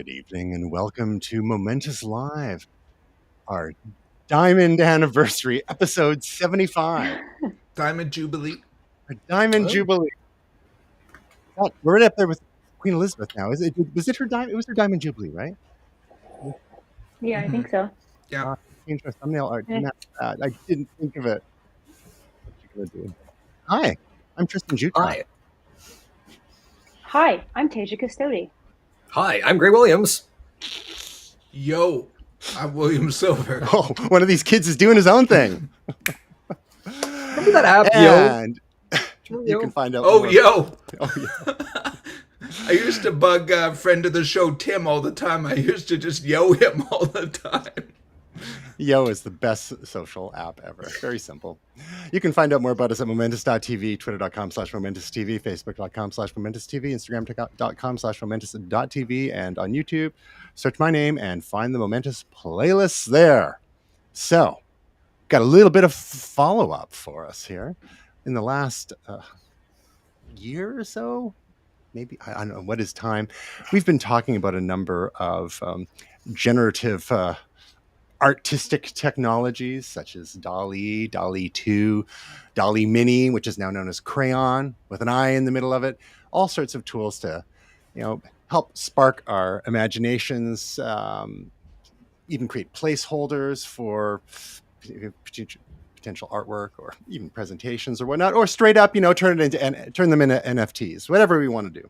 Good evening and welcome to Momentous Live, our Diamond Anniversary, episode 75. Diamond Jubilee. Our Diamond Jubilee. God, we're right up there with Queen Elizabeth now. Was it her Diamond? It was her Diamond Jubilee, right? Yeah, I think so. Yeah. Change our thumbnail art. Yeah. I didn't think of it. What you gonna do? Hi, I'm Tristan Jutra. Hi. Hi, I'm Tasia Custodi. Hi, I'm Gray Williams. Yo, I'm William Silver. Oh, one of these kids is doing his own thing. Remember that app, And Yo? you can find out Oh, more. yo. Oh, yeah. I used to bug a friend of the show, Tim, all the time. I used to just yo him all the time. Yo is the best social app ever. Very simple. You can find out more about us at momentous.tv, twitter.com/momentous.tv, facebook.com/momentous.tv, instagram.com/momentous.tv, and on YouTube. Search my name and find the Momentous playlists there. So, got a little bit of follow-up for us here. In the last year or so, maybe, I don't know, what is time? We've been talking about a number of generative artistic technologies such as DALL-E, DALL-E 2, DALL-E Mini, which is now known as Crayon, with an eye in the middle of it. All sorts of tools to, help spark our imaginations, even create placeholders for potential artwork or even presentations or whatnot, or straight up, turn them into NFTs, whatever we want to do.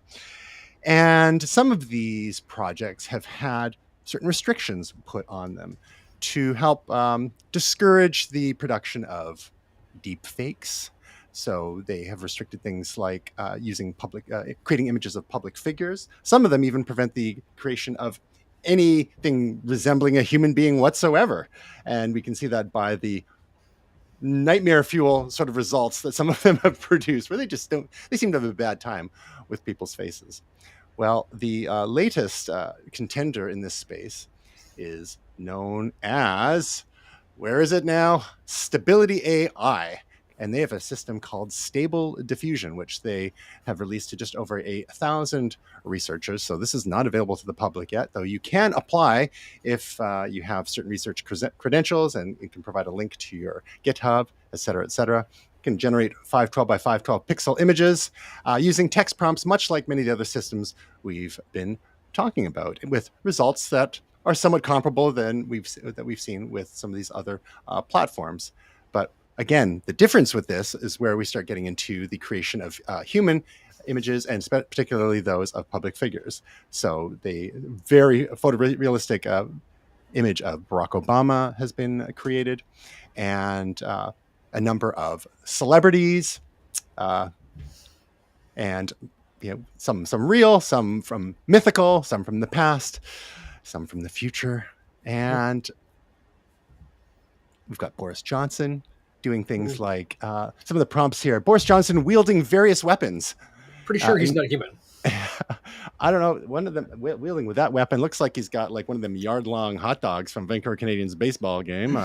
And some of these projects have had certain restrictions put on them to help discourage the production of deep fakes. So they have restricted things like creating images of public figures. Some of them even prevent the creation of anything resembling a human being whatsoever. And we can see that by the nightmare fuel sort of results that some of them have produced, where they seem to have a bad time with people's faces. Well, the latest contender in this space is known as, where is it now? Stability AI. And they have a system called Stable Diffusion, which they have released to just over 1,000 researchers. So this is not available to the public yet, though you can apply if you have certain research credentials, and you can provide a link to your GitHub, et cetera, et cetera. You can generate 512 by 512 pixel images using text prompts, much like many of the other systems we've been talking about, with results that are somewhat comparable that we've seen with some of these other platforms. But again, the difference with this is where we start getting into the creation of human images, and particularly those of public figures. So the very photorealistic image of Barack Obama has been created, and a number of celebrities, and some real, some from mythical, some from the past, some from the future. And we've got Boris Johnson doing things like some of the prompts here. Boris Johnson wielding various weapons. Pretty sure he's not human. I don't know. One of them wielding with that weapon looks like he's got like one of them yard-long hot dogs from Vancouver Canadians baseball game.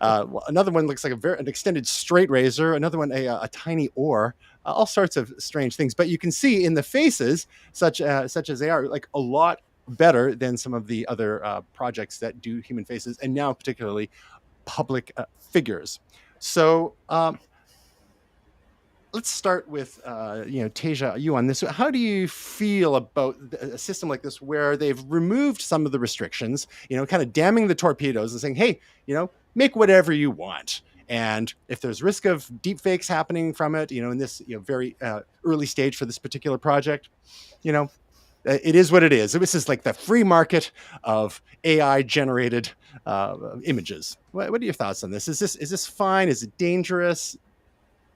Another one looks like an extended straight razor. Another one a tiny oar. All sorts of strange things. But you can see in the faces, such as they are, like a lot better than some of the other projects that do human faces, and now particularly public figures. So let's start with Tasia, you on this. How do you feel about a system like this, where they've removed some of the restrictions, kind of damming the torpedoes and saying, hey, make whatever you want, and if there's risk of deep fakes happening from it, in this very early stage for this particular project, it is what it is. This is like the free market of AI generated images. What are your thoughts on this? Is this fine? Is it dangerous?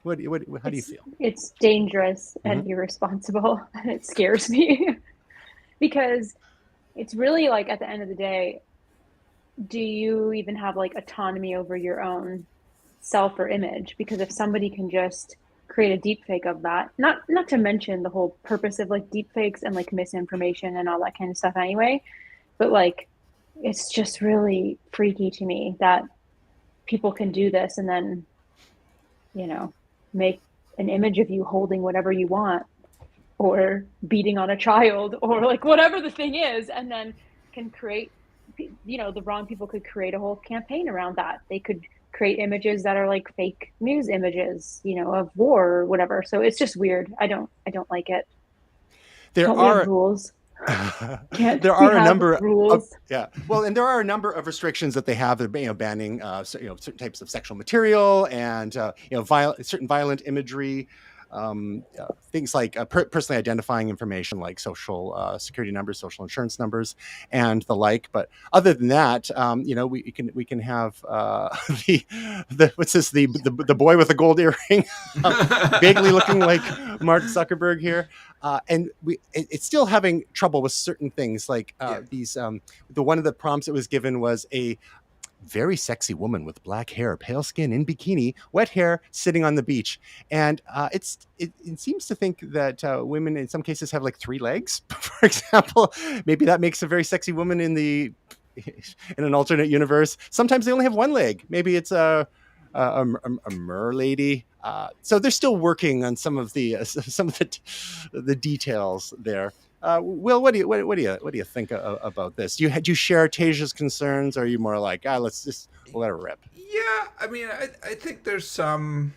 How do you feel? It's dangerous and irresponsible, and it scares me because it's really like, at the end of the day, do you even have like autonomy over your own self or image? Because if somebody can just create a deep fake of that, not to mention the whole purpose of like deep fakes and like misinformation and all that kind of stuff anyway, but like, it's just really freaky to me that people can do this and then, make an image of you holding whatever you want. or beating on a child or like whatever the thing is, and then can create, the wrong people could create a whole campaign around that. They could create images that are like fake news images, of war or whatever. So it's just weird. I don't like it. There Don't we are have rules? there are a number of rules. and there are a number of restrictions that they have, banning certain types of sexual material and certain violent imagery, things like personally identifying information like social security numbers, social insurance numbers, and the like. But other than that, we can have the what's this, the boy with the gold earring, vaguely looking like Mark Zuckerberg here. And it's still having trouble with certain things like these. The one of the prompts it was given was a very sexy woman with black hair, pale skin, in bikini, wet hair, sitting on the beach. And it seems to think that women in some cases have like 3 legs, for example. Maybe that makes a very sexy woman in an alternate universe. Sometimes they only have 1 leg. Maybe it's a mer lady. So they're still working on some of the details there. Will, what do you think about this? Do you share Tasia's concerns, or are you more like, we'll let it rip? Yeah, I mean, I think there's some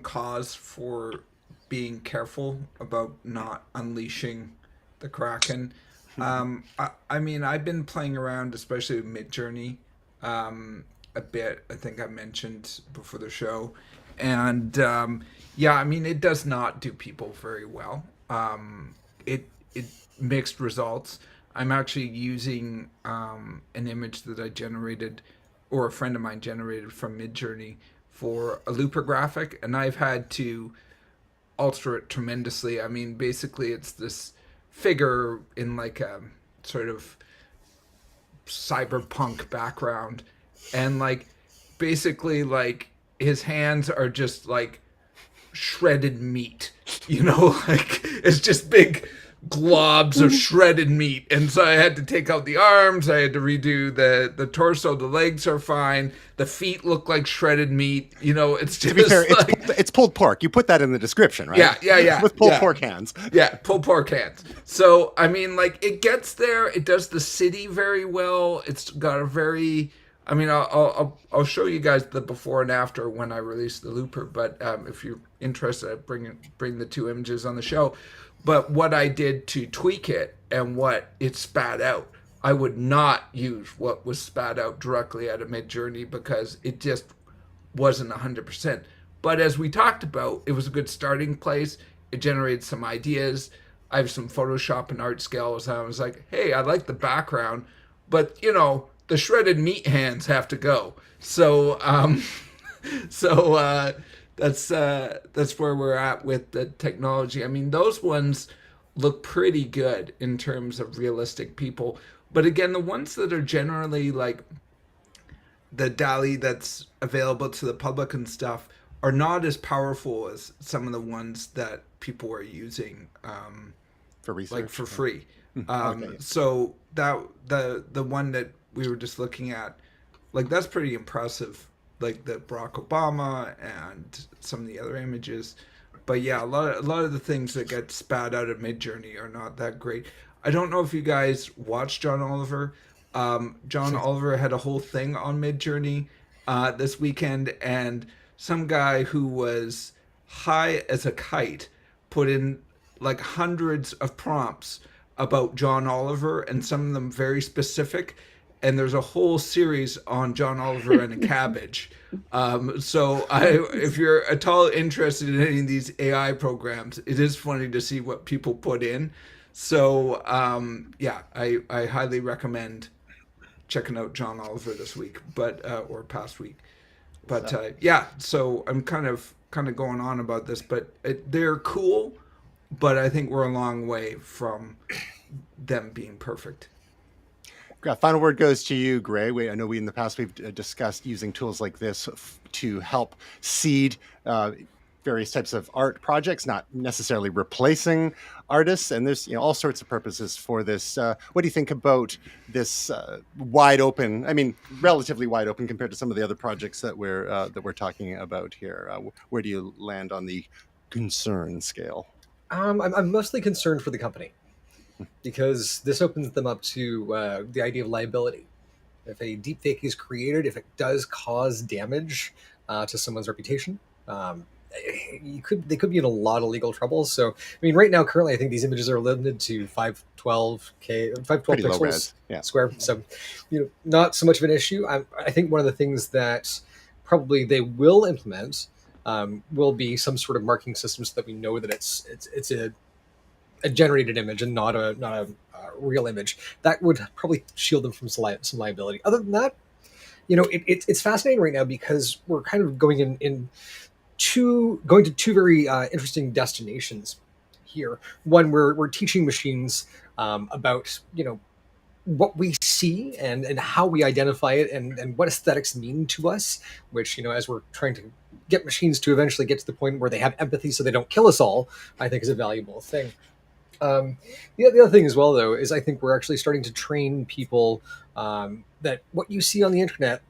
cause for being careful about not unleashing the Kraken. I mean, I've been playing around, especially with Midjourney, a bit. I think I mentioned before the show, and I mean, it does not do people very well. It mixed results. I'm actually using an image that I generated, or a friend of mine generated from Midjourney, for a looper graphic, and I've had to alter it tremendously. I mean, basically, it's this figure in like a sort of cyberpunk background, and like basically like his hands are just like shredded meat, like it's just big globs of shredded meat. And so I had to take out the arms, I had to redo the torso. The legs are fine, the feet look like shredded meat. It's just, to be fair, it's pulled pork. You put that in the description, right? Yeah. With pulled pork hands. Yeah, pulled pork hands. So I mean, like, it gets there. It does the city very well. It's got a very, I mean, I'll show you guys the before and after when I release the looper. But if you're interested, I bring the 2 images on the show. But what I did to tweak it and what it spat out, I would not use what was spat out directly out of Midjourney because it just wasn't 100%. But as we talked about, it was a good starting place. It generated some ideas. I have some Photoshop and art skills. And I was like, hey, I like the background, but the shredded meat hands have to go. So, that's where we're at with the technology. I mean, those ones look pretty good in terms of realistic people. But again, the ones that are generally like the DALL-E that's available to the public and stuff are not as powerful as some of the ones that people are using for research, like for free. Okay. So that the one that we were just looking at, like, that's pretty impressive. Like the Barack Obama and some of the other images. But yeah, a lot of the things that get spat out of Midjourney are not that great. I don't know if you guys watched John Oliver. John Oliver had a whole thing on Midjourney this weekend, and some guy who was high as a kite put in like hundreds of prompts about John Oliver, and some of them very specific. And there's a whole series on John Oliver and a cabbage. So if you're at all interested in any of these AI programs, it is funny to see what people put in. So I highly recommend checking out John Oliver this week, or past week. But so I'm kind of going on about this, but they're cool, but I think we're a long way from them being perfect. Final word goes to you, Gray. I know in the past we've discussed using tools like this to help seed various types of art projects, not necessarily replacing artists. And there's all sorts of purposes for this. What do you think about this wide open? I mean, relatively wide open compared to some of the other projects that we're talking about here. Where do you land on the concern scale? I'm mostly concerned for the company because this opens them up to the idea of liability. If a deepfake is created, if it does cause damage to someone's reputation, they could be in a lot of legal trouble. So, I mean, right now, currently, I think these images are limited to 512 Pretty low pixels res, yeah. square. So, not so much of an issue. I think one of the things that probably they will implement will be some sort of marking system so that we know that it's a generated image and not a real image. That would probably shield them from some liability. Other than that, it's fascinating right now because we're kind of going to two very interesting destinations here. One, we're teaching machines about what we see and how we identify it and what aesthetics mean to us, which as we're trying to get machines to eventually get to the point where they have empathy so they don't kill us all, I think is a valuable thing. The other thing as well, though, is I think we're actually starting to train people that what you see on the internet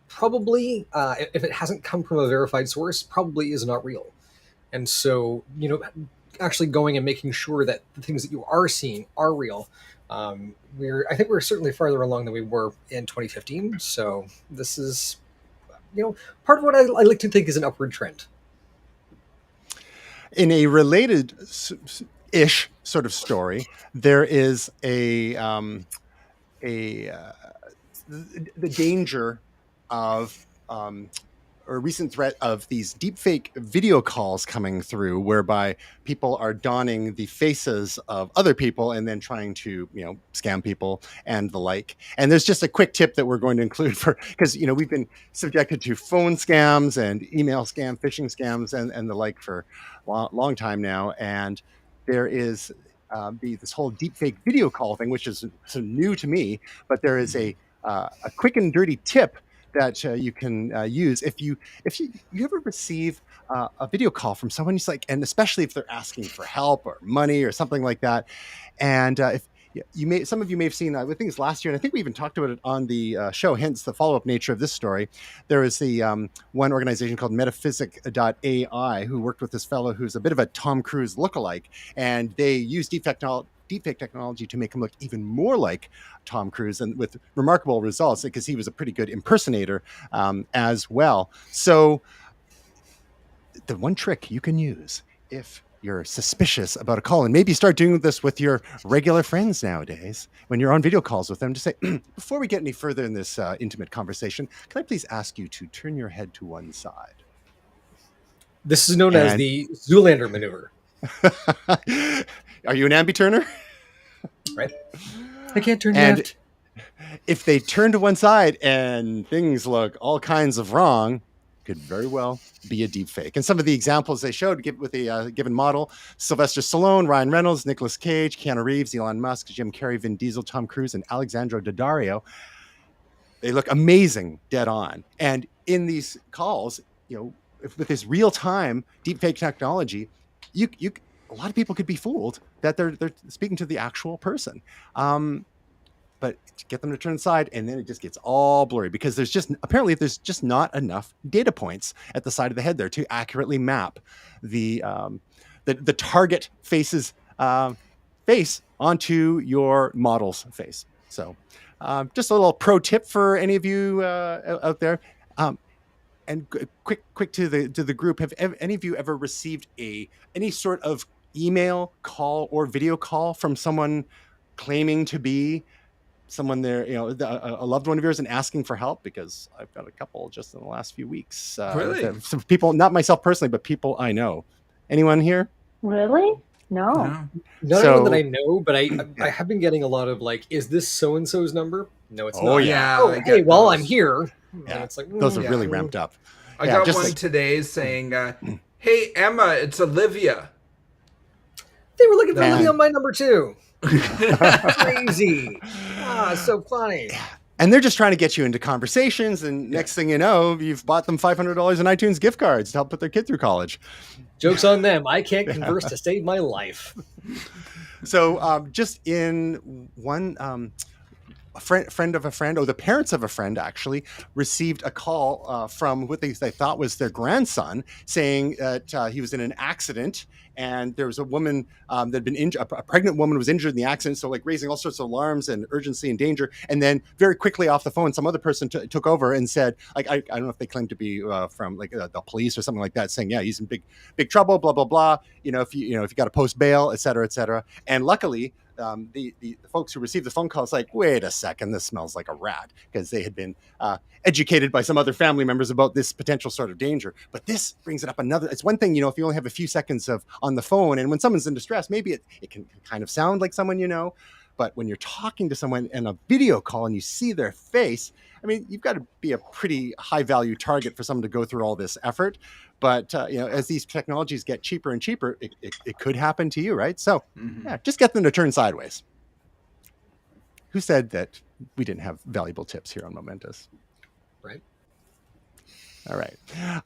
probably, if it hasn't come from a verified source, probably is not real. And so, actually going and making sure that the things that you are seeing are real. I think we're certainly farther along than we were in 2015. So this is, part of what I like to think is an upward trend. In a related ish sort of story, there is the danger of or a recent threat of these deepfake video calls coming through, whereby people are donning the faces of other people and then trying to, scam people and the like. And there's just a quick tip that we're going to include because we've been subjected to phone scams and email scam, phishing scams, and the like for a long time now. And there is this whole deepfake video call thing, which is so new to me, but there is a quick and dirty tip that you can use if you ever receive a video call from someone who's like, and especially if they're asking for help or money or something like that, and if some of you may have seen, I think it's last year, and I think we even talked about it on the show, hence the follow-up nature of this story. There is the one organization called Metaphysic.ai who worked with this fellow who's a bit of a Tom Cruise lookalike, and they use deepfake technology to make him look even more like Tom Cruise, and with remarkable results because he was a pretty good impersonator as well. So the one trick you can use if you're suspicious about a call, and maybe start doing this with your regular friends nowadays when you're on video calls with them, to say, before we get any further in this intimate conversation, can I please ask you to turn your head to one side? This is known as the Zoolander maneuver. Are you an ambi-turner? Right. I can't turn left. If they turn to one side and things look all kinds of wrong, could very well be a deep fake. And some of the examples they showed with a given model: Sylvester Stallone, Ryan Reynolds, Nicolas Cage, Keanu Reeves, Elon Musk, Jim Carrey, Vin Diesel, Tom Cruise, and Alexandra Daddario. They look amazing dead on. And in these calls, with this real-time deepfake technology, a lot of people could be fooled that they're speaking to the actual person. But get them to turn aside, and then it just gets all blurry because there's just not enough data points at the side of the head there to accurately map the target face's face onto your model's face. So just a little pro tip for any of you out there. And quick to the group. Have any of you ever received any sort of email, call, or video call from someone claiming to be someone there, a loved one of yours, and asking for help? Because I've got a couple just in the last few weeks. Really? Some people, not myself personally, but people I know. Anyone here? Really? No. Not anyone that I know, but I have been getting a lot of like, is this so-and-so's number? No, it's not. Oh, yeah. Oh, hey, well, I'm here. Yeah. And it's like, those are really ramped up. I got one today saying, hey, Emma, it's Olivia. They were looking for Olivia on my number too. Crazy. So funny. And they're just trying to get you into conversations, and next thing you know, you've bought them $500 in iTunes gift cards to help put their kid through college. Joke's on them. I can't converse to save my life. So just in one friend of a friend, or the parents of a friend actually, received a call from what they thought was their grandson, saying that he was in an accident, and there was a woman that had been injured. A pregnant woman was injured in the accident, so like raising all sorts of alarms and urgency and danger. And then very quickly off the phone, some other person took over and said, like, I don't know if they claimed to be from like the police or something like that, saying, yeah, he's in big trouble, blah blah blah. If you got to post bail, et cetera, et cetera. And luckily, the folks who received the phone calls like, wait a second, this smells like a rat, because they had been educated by some other family members about this potential sort of danger. But this brings it up another. It's one thing, if you only have a few seconds of on the phone, and when someone's in distress, maybe it can kind of sound like someone but when you're talking to someone in a video call and you see their face, I mean, you've got to be a pretty high value target for someone to go through all this effort. But, as these technologies get cheaper and cheaper, it could happen to you, right? So, yeah, just get them to turn sideways. Who said that we didn't have valuable tips here on Momentous? Right. All right.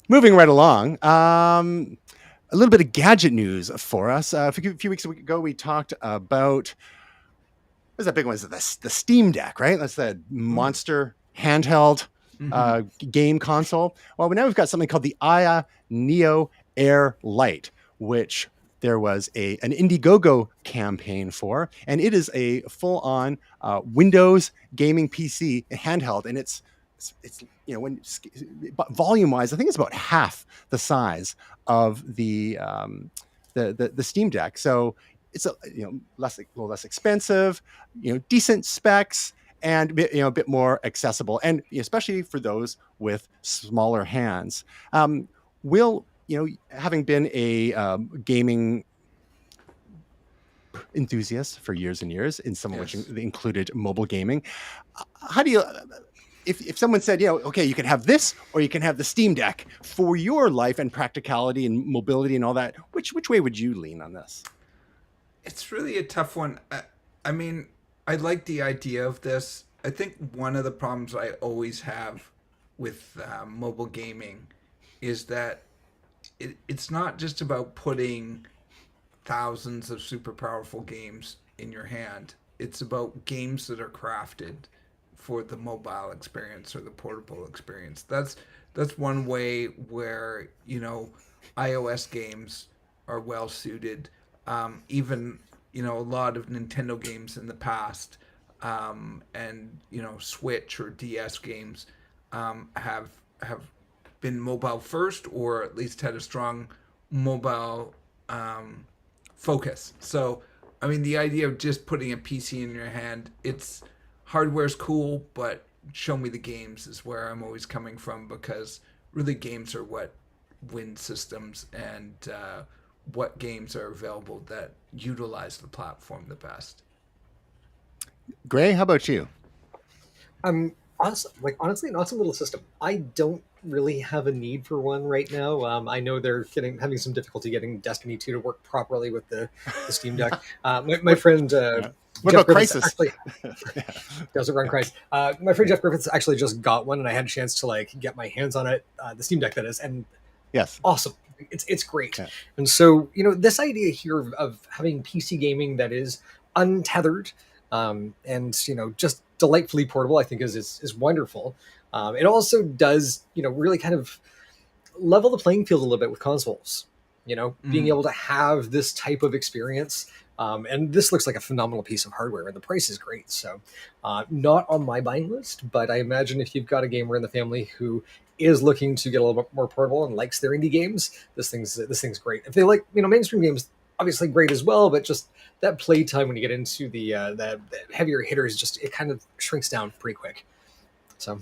Moving right along. A little bit of gadget news for us. A few weeks ago, we talked about, what's that big one? Is it the Steam Deck, right? That's that monster handheld game console. Well, now we've got something called the Ayah Neo Air Lite, which there was an Indiegogo campaign for, and it is a full-on Windows gaming PC handheld, and it's when volume-wise, I think it's about half the size of the Steam Deck. So it's a little less expensive, decent specs, and a bit more accessible, and especially for those with smaller hands. Will, having been a gaming enthusiast for years and years, in some of which included mobile gaming, how do you, if someone said, okay, you can have this or you can have the Steam Deck for your life and practicality and mobility and all that, which way would you lean on this? It's really a tough one. I mean, I like the idea of this. I think one of the problems I always have with mobile gaming is that it's not just about putting thousands of super powerful games in your hand. It's about games that are crafted for the mobile experience or the portable experience. That's one way where iOS games are well suited. Even a lot of Nintendo games in the past, and Switch or DS games have been mobile first, or at least had a strong mobile focus. So, I mean, the idea of just putting a PC in your hand, it's hardware's cool, but show me the games is where I'm always coming from, because really games are what win systems, and what games are available that utilize the platform the best. Gray, how about you? Honestly, an awesome little system. I don't really have a need for one right now. I know they're having some difficulty getting Destiny 2 to work properly with the Steam Deck. My friend what Jeff about Griffiths Crisis? Actually, doesn't run Crisis. My friend Jeff Griffiths actually just got one, and I had a chance to get my hands on it, the Steam Deck that is, and yes, awesome. It's great. Yeah. And so this idea here of having PC gaming that is untethered, and just delightfully portable, I think is wonderful. It also does really kind of level the playing field a little bit with consoles. Being able to have this type of experience, and this looks like a phenomenal piece of hardware, and the price is great. So, not on my buying list, but I imagine if you've got a gamer in the family who is looking to get a little bit more portable and likes their indie games, this thing's great. If they like mainstream games, obviously great as well, but just that play time when you get into the heavier hitters, just it kind of shrinks down pretty quick. So,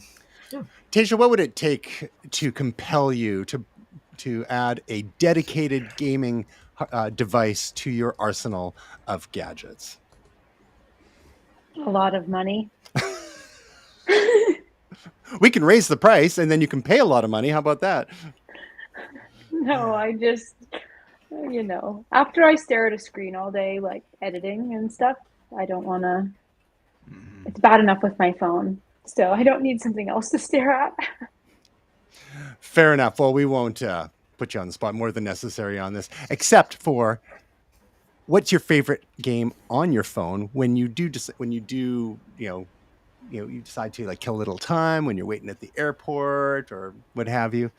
yeah. Tasia, what would it take to compel you to add a dedicated gaming device to your arsenal of gadgets? A lot of money. We can raise the price, and then you can pay a lot of money. How about that? No, I just, after I stare at a screen all day, like editing and stuff, I don't want to. It's bad enough with my phone, so I don't need something else to stare at. Fair enough. Well, we won't put you on the spot more than necessary on this, except for, what's your favorite game on your phone when you do you decide to like kill a little time when you're waiting at the airport or what have you.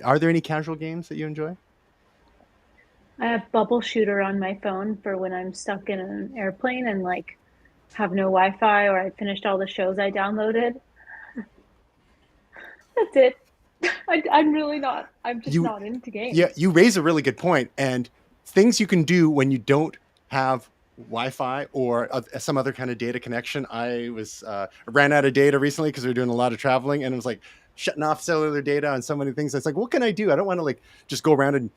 Are there any casual games that you enjoy? I have Bubble Shooter on my phone for when I'm stuck in an airplane and like have no Wi-Fi or I finished all the shows I downloaded. That's it. I'm really not. I'm just You not into games. Yeah, you raise a really good point, and things you can do when you don't have Wi-Fi or some other kind of data connection. I ran out of data recently because we were doing a lot of traveling, and it was like shutting off cellular data on so many things. It's like, what can I do? I don't want to like just go around and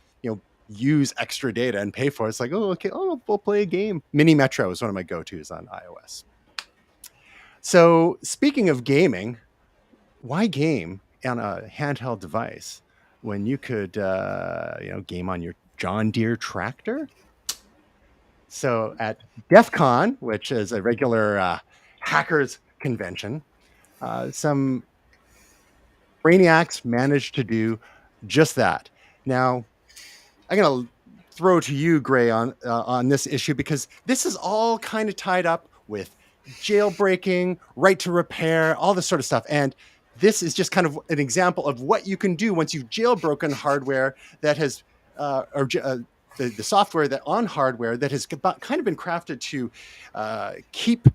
use extra data and pay for it. It's like, oh, okay, we'll play a game. Mini Metro is one of my go-tos on iOS. So speaking of gaming, why game on a handheld device when you could game on your John Deere tractor? So at DEF CON, which is a regular hackers convention, some brainiacs managed to do just that. Now, I'm going to throw to you, Gray, on this issue, because this is all kind of tied up with jailbreaking, right to repair, all this sort of stuff. And this is just kind of an example of what you can do once you've jailbroken hardware that has, the software that on hardware that has kind of been crafted to keep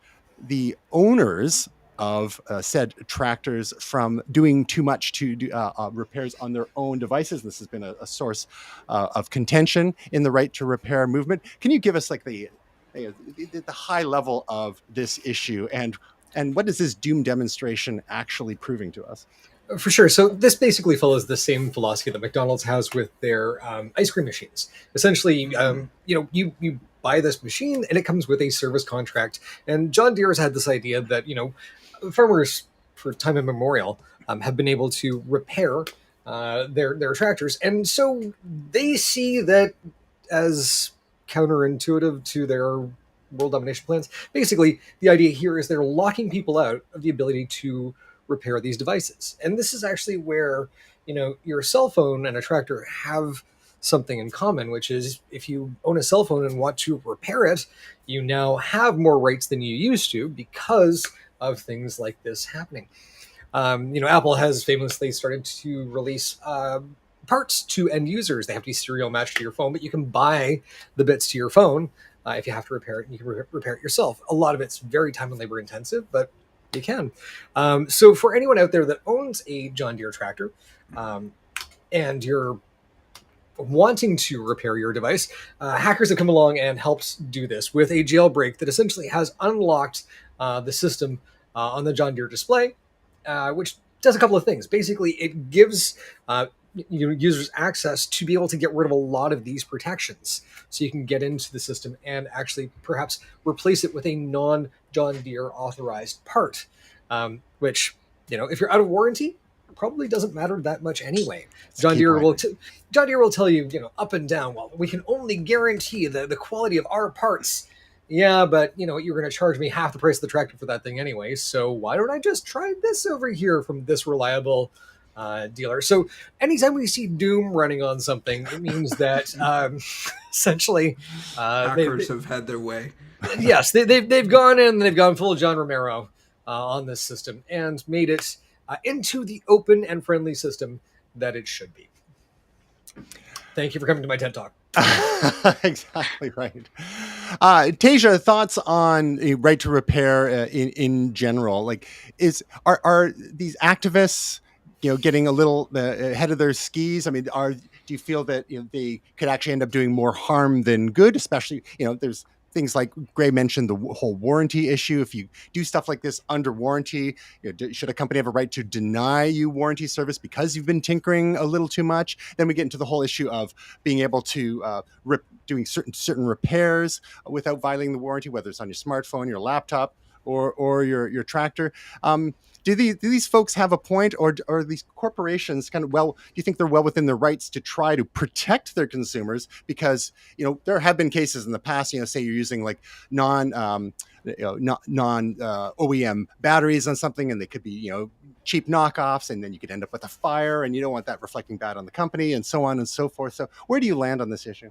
the owners of said tractors from doing too much to do repairs on their own devices. This has been a source of contention in the right to repair movement. Can you give us like the high level of this issue and what is this Doom demonstration actually proving to us? For sure. So this basically follows the same philosophy that McDonald's has with their ice cream machines. Essentially, you buy this machine and it comes with a service contract. And John Deere has had this idea that farmers for time immemorial have been able to repair their tractors, and so they see that as counterintuitive to their world domination plans. Basically, the idea here is they're locking people out of the ability to repair these devices. And this is actually where, your cell phone and a tractor have something in common, which is if you own a cell phone and want to repair it, you now have more rights than you used to because of things like this happening. Apple has famously started to release parts to end users. They have to be serial matched to your phone, but you can buy the bits to your phone if you have to repair it, and you can repair it yourself. A lot of it's very time and labor intensive, but you can. So for anyone out there that owns a John Deere tractor and you're wanting to repair your device, hackers have come along and helped do this with a jailbreak that essentially has unlocked the system on the John Deere display, which does a couple of things. Basically, it gives users access to be able to get rid of a lot of these protections, so you can get into the system and actually perhaps replace it with a non-John Deere authorized part, which, if you're out of warranty, probably doesn't matter that much anyway. John Deere will tell you, up and down, well, we can only guarantee the quality of our parts. Yeah, but you're going to charge me half the price of the tractor for that thing anyway, so why don't I just try this over here from this reliable dealer? So anytime we see Doom running on something, it means that essentially hackers have had their way. Yes, they've gone in and they've gone full John Romero on this system and made it into the open and friendly system that it should be. Thank you for coming to my TED Talk. Exactly right. Tasia, thoughts on right to repair in general? Like, are these activists, getting a little ahead of their skis? I mean, do you feel that they could actually end up doing more harm than good? Especially, there's things like Gray mentioned, the whole warranty issue. If you do stuff like this under warranty, should a company have a right to deny you warranty service because you've been tinkering a little too much? Then we get into the whole issue of being able to doing certain repairs without violating the warranty, whether it's on your smartphone, your laptop, or your tractor. Do these folks have a point, or are these corporations kind of do you think they're well within their rights to try to protect their consumers? Because there have been cases in the past, say you're using like non OEM batteries on something, and they could be cheap knockoffs, and then you could end up with a fire, and you don't want that reflecting bad on the company, and so on and so forth. So where do you land on this issue?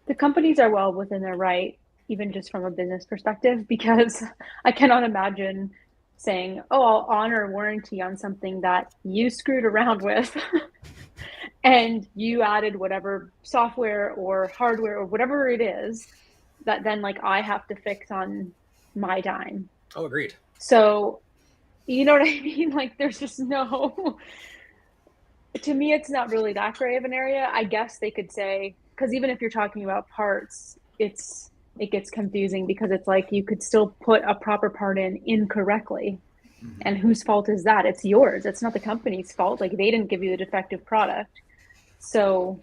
The companies are well within their right, even just from a business perspective, because I cannot imagine saying, "Oh, I'll honor warranty on something that you screwed around with." And you added whatever software or hardware or whatever it is that then like I have to fix on my dime. Oh, agreed. So, you know what I mean? Like there's just no, to me, it's not really that gray of an area. I guess they could say, because even if you're talking about parts, it gets confusing because it's like you could still put a proper part in incorrectly. And whose fault is that? It's yours. It's not the company's fault. Like they didn't give you the defective product. So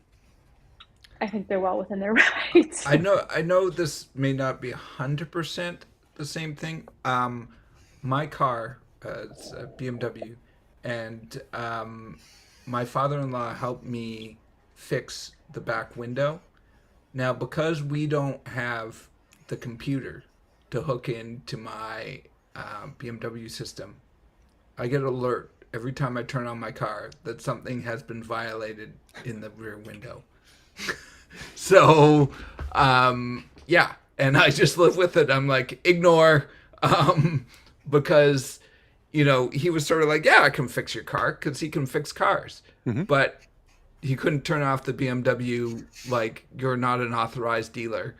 I think they're well within their rights. I know this may not be 100% the same thing. My car, it's a BMW, and my father-in-law helped me fix the back window. Now, because we don't have the computer to hook into my BMW system, I get an alert every time I turn on my car that something has been violated in the rear window. So, yeah, and I just live with it. I'm like, ignore, because, you know, he was sort of like, yeah, I can fix your car because he can fix cars. But he couldn't turn off the BMW, like, you're not an authorized dealer,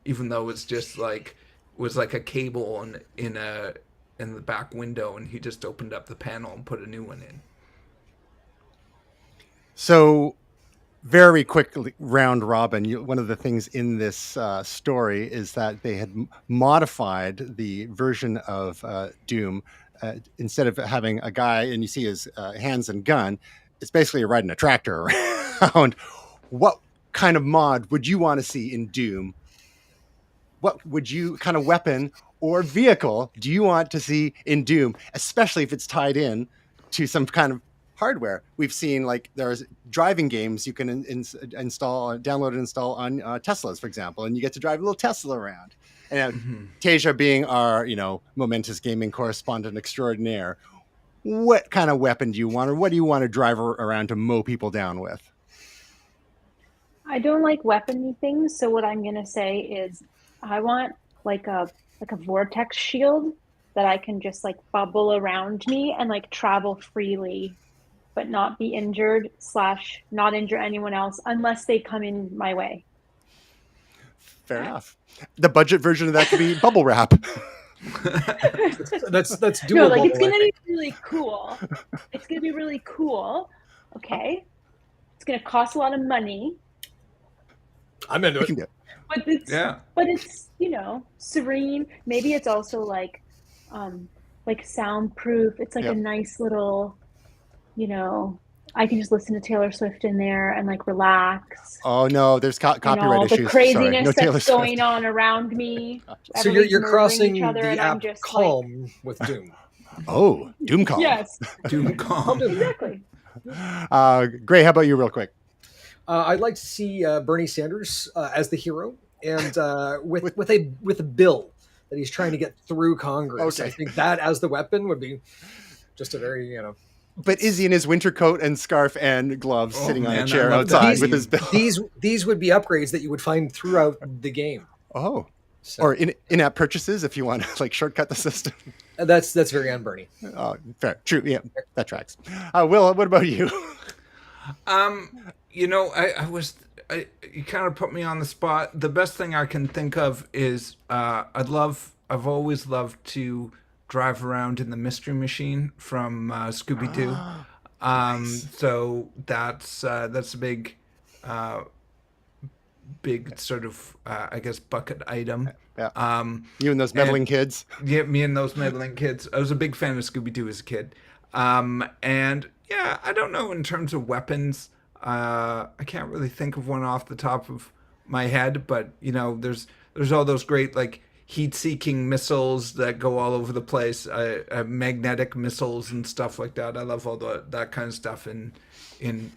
even though it's just like, was like a cable in the back window, and he just opened up the panel and put a new one in. So, very quickly, round robin. One of the things in this story is that they had modified the version of Doom. Instead of having a guy and you see his hands and gun, it's basically riding a tractor around. What kind of mod would you want to see in Doom? What would you kind of weapon or vehicle do you want to see in Doom, especially if it's tied in to some kind of hardware? We've seen like there's driving games you can download and install on Teslas, for example, and you get to drive a little Tesla around. And Tasia, being our momentous gaming correspondent extraordinaire, what kind of weapon do you want, or what do you want to drive around to mow people down with? I don't like weapony things, so what I'm gonna say is I want like a vortex shield that I can just like bubble around me and like travel freely, but not be injured / not injure anyone else unless they come in my way. Fair enough. The budget version of that could be bubble wrap. That's doable. No, like it's gonna be really cool. It's gonna be really cool. Okay. It's gonna cost a lot of money. I'm into it. But it's serene. Maybe it's also like soundproof. It's like a nice little, I can just listen to Taylor Swift in there and like relax. Oh no, there's copyright issues. The craziness no that's going on around me. So you're crossing other, the and app I'm just Calm with Doom. Oh, Doom Calm. Yes. Doom Calm. Exactly. Gray, how about you real quick? I'd like to see Bernie Sanders as the hero, and with a bill that he's trying to get through Congress. Okay. I think that as the weapon would be just a very But is he in his winter coat and scarf and gloves sitting on a chair I love that. outside with his bill? These would be upgrades that you would find throughout the game. Oh. So, Or in-app purchases if you want to like shortcut the system. that's very on Bernie. Fair. True. Yeah, that tracks. Will, what about you? You kind of put me on the spot. The best thing I can think of is I've always loved to drive around in the Mystery Machine from Scooby-Doo. Nice. So that's a big sort of I guess bucket item. Yeah. You and those meddling kids. Yeah, me and those meddling kids. I was a big fan of Scooby-Doo as a kid. And yeah, I don't know in terms of weapons. I can't really think of one off the top of my head, but there's all those great like heat-seeking missiles that go all over the place, magnetic missiles and stuff like that. I love all that kind of stuff in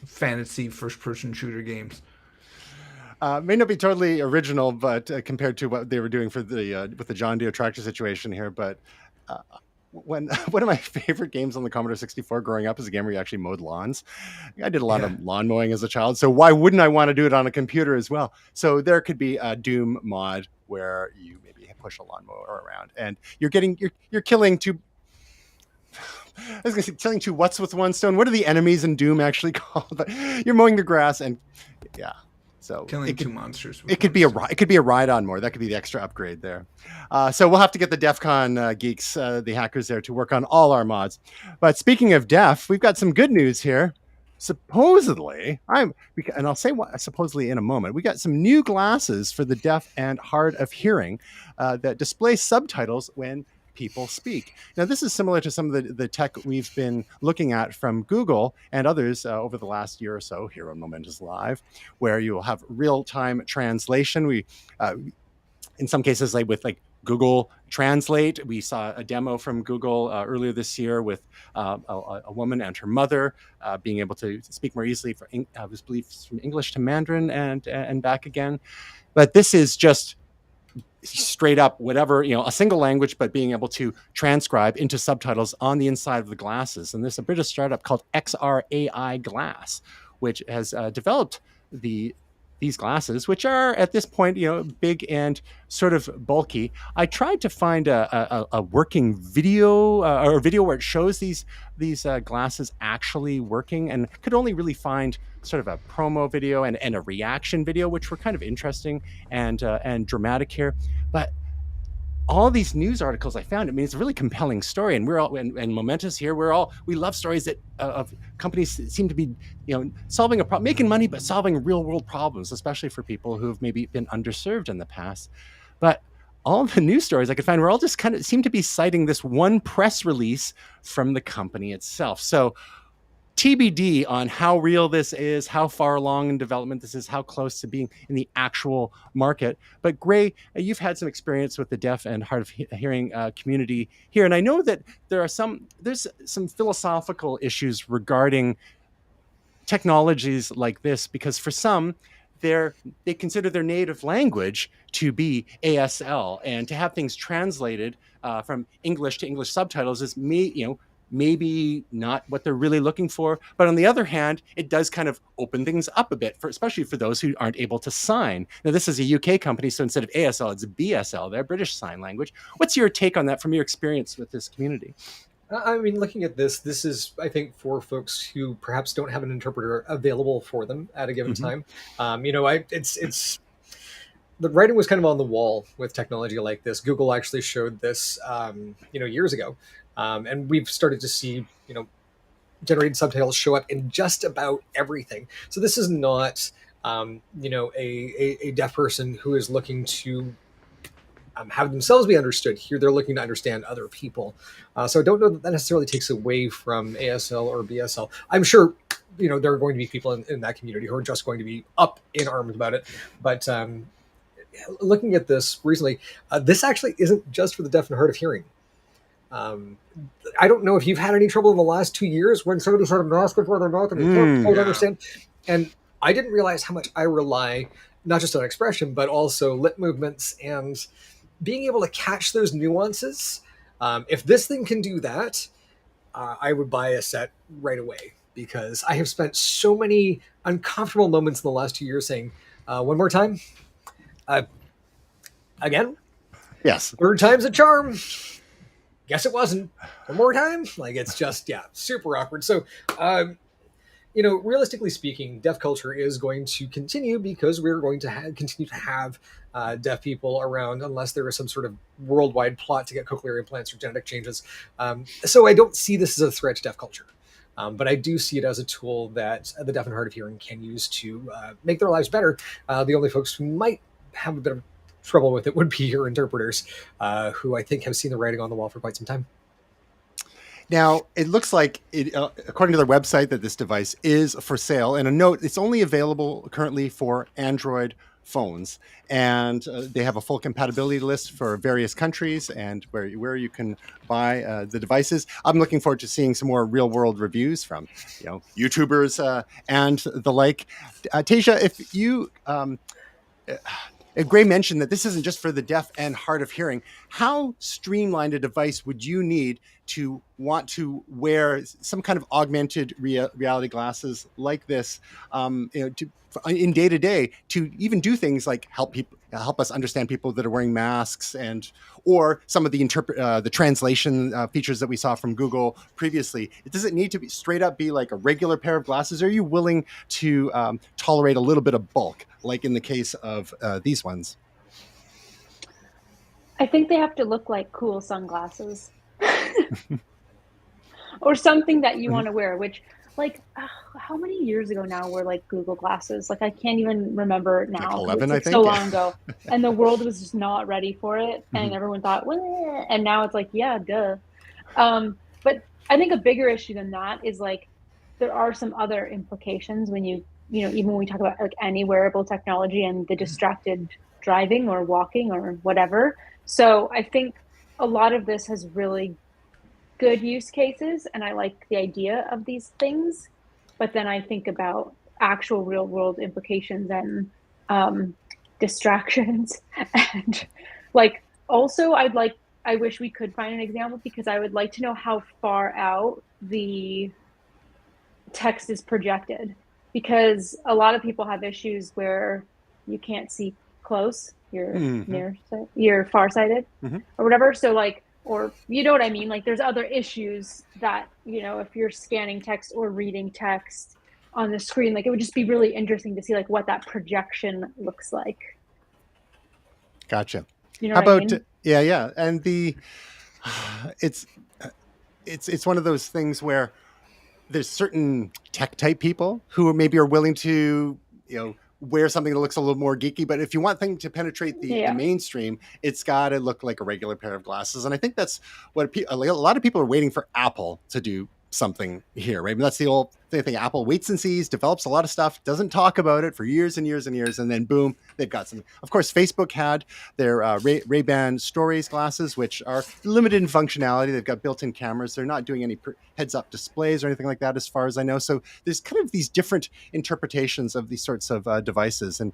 fantasy first-person shooter games. May not be totally original, but compared to what they were doing for with the John Deere tractor situation here, but one of my favorite games on the Commodore 64 growing up is a game where you actually mowed lawns. I did a lot of lawn mowing as a child, so why wouldn't I want to do it on a computer as well? So there could be a Doom mod where you maybe push a lawnmower around and you're killing two I was going to say, killing two what's with one stone. What are the enemies in Doom actually called? But you're mowing the grass, and yeah. So Killing two monsters. It could be a ride-on more. That could be the extra upgrade there. So we'll have to get the DEF CON geeks, the hackers there, to work on all our mods. But speaking of DEF, we've got some good news here. Supposedly, and I'll say what supposedly in a moment. We got some new glasses for the deaf and hard of hearing that display subtitles when people speak. Now, this is similar to some of the tech we've been looking at from Google and others over the last year or so here on Momentous Live, where you will have real-time translation. We, in some cases, with Google Translate, we saw a demo from Google earlier this year with a woman and her mother being able to speak more easily from English to Mandarin and back again. But this is just straight up whatever, a single language, but being able to transcribe into subtitles on the inside of the glasses. And there's a British startup called XRAI Glass, which has developed these glasses, which are at this point, big and sort of bulky. I tried to find a working video or a video where it shows these glasses actually working, and could only really find sort of a promo video and a reaction video, which were kind of interesting and dramatic here. But all these news articles I found, it's a really compelling story, and we're all and Momentous here. We love stories that of companies that seem to be, solving a problem, making money, but solving real world problems, especially for people who've maybe been underserved in the past. But all the news stories I could find were all just kind of seem to be citing this one press release from the company itself. So TBD on how real this is, how far along in development this is, how close to being in the actual market. But Gray, you've had some experience with the deaf and hard of hearing community here, and I know that there's some philosophical issues regarding technologies like this, because for some, they consider their native language to be ASL, and to have things translated from English to English subtitles is maybe not what they're really looking for. But on the other hand, it does kind of open things up a bit, especially for those who aren't able to sign. Now, this is a UK company, so instead of ASL, it's BSL, their British Sign Language. What's your take on that from your experience with this community? Looking at this is, I think, for folks who perhaps don't have an interpreter available for them at a given time. It's the writing was kind of on the wall with technology like this. Google actually showed this, years ago. And we've started to see, generated subtitles show up in just about everything. So this is not, a deaf person who is looking to have themselves be understood. Here, they're looking to understand other people. So I don't know that necessarily takes away from ASL or BSL. I'm sure, there are going to be people in that community who are just going to be up in arms about it. But looking at this recently, this actually isn't just for the deaf and hard of hearing. I don't know if you've had any trouble in the last 2 years when somebody's had a mask before their mouth and they don't understand. And I didn't realize how much I rely not just on expression, but also lip movements and being able to catch those nuances. If this thing can do that, I would buy a set right away, because I have spent so many uncomfortable moments in the last 2 years saying, one more time, again, yes, third time's a charm. Guess it wasn't. One more time? It's just, super awkward. So, realistically speaking, deaf culture is going to continue, because we're going to continue to have deaf people around unless there is some sort of worldwide plot to get cochlear implants or genetic changes. So I don't see this as a threat to deaf culture. But I do see it as a tool that the deaf and hard of hearing can use to make their lives better. The only folks who might have a bit of trouble with it would be your interpreters, who I think have seen the writing on the wall for quite some time. Now, it looks like, according to their website, that this device is for sale. And a note, it's only available currently for Android phones. And they have a full compatibility list for various countries and where you can buy the devices. I'm looking forward to seeing some more real-world reviews from YouTubers and the like. Tasia, if you... Gray mentioned that this isn't just for the deaf and hard of hearing. How streamlined a device would you need to want to wear some kind of augmented reality glasses like this, in day to day, to even do things like help us understand people that are wearing masks, or some of the translation features that we saw from Google previously. It doesn't need to be straight up be like a regular pair of glasses. Are you willing to tolerate a little bit of bulk, like in the case of these ones? I think they have to look like cool sunglasses or something that you want to wear, which like how many years ago now were like Google glasses? Like I can't even remember now. Like 11, it's I think. So long ago, and the world was just not ready for it, and everyone thought, well, and now it's like, yeah, duh. But I think a bigger issue than that is like there are some other implications when even when we talk about like any wearable technology and the distracted driving or walking or whatever. So I think a lot of this has really good use cases, and I like the idea of these things, but then I think about actual real world implications and distractions. And like also I wish we could find an example, because I would like to know how far out the text is projected, because a lot of people have issues where you can't see close, you're farsighted or whatever. So like, or you know what I mean? Like there's other issues that, if you're scanning text or reading text on the screen, like it would just be really interesting to see like what that projection looks like. Gotcha. You know How what about, I mean? yeah. And it's one of those things where there's certain tech type people who maybe are willing to, wear something that looks a little more geeky, but if you want things to penetrate the mainstream, it's got to look like a regular pair of glasses. And I think that's what a lot of people are waiting for Apple to do something here, right? I mean, that's the old thing. Apple waits and sees, develops a lot of stuff, doesn't talk about it for years and years and years, and then boom, they've got something. Of course, Facebook had their Ray-Ban Stories glasses, which are limited in functionality. They've got built-in cameras. They're not doing any heads-up displays or anything like that, as far as I know. So there's kind of these different interpretations of these sorts of devices, and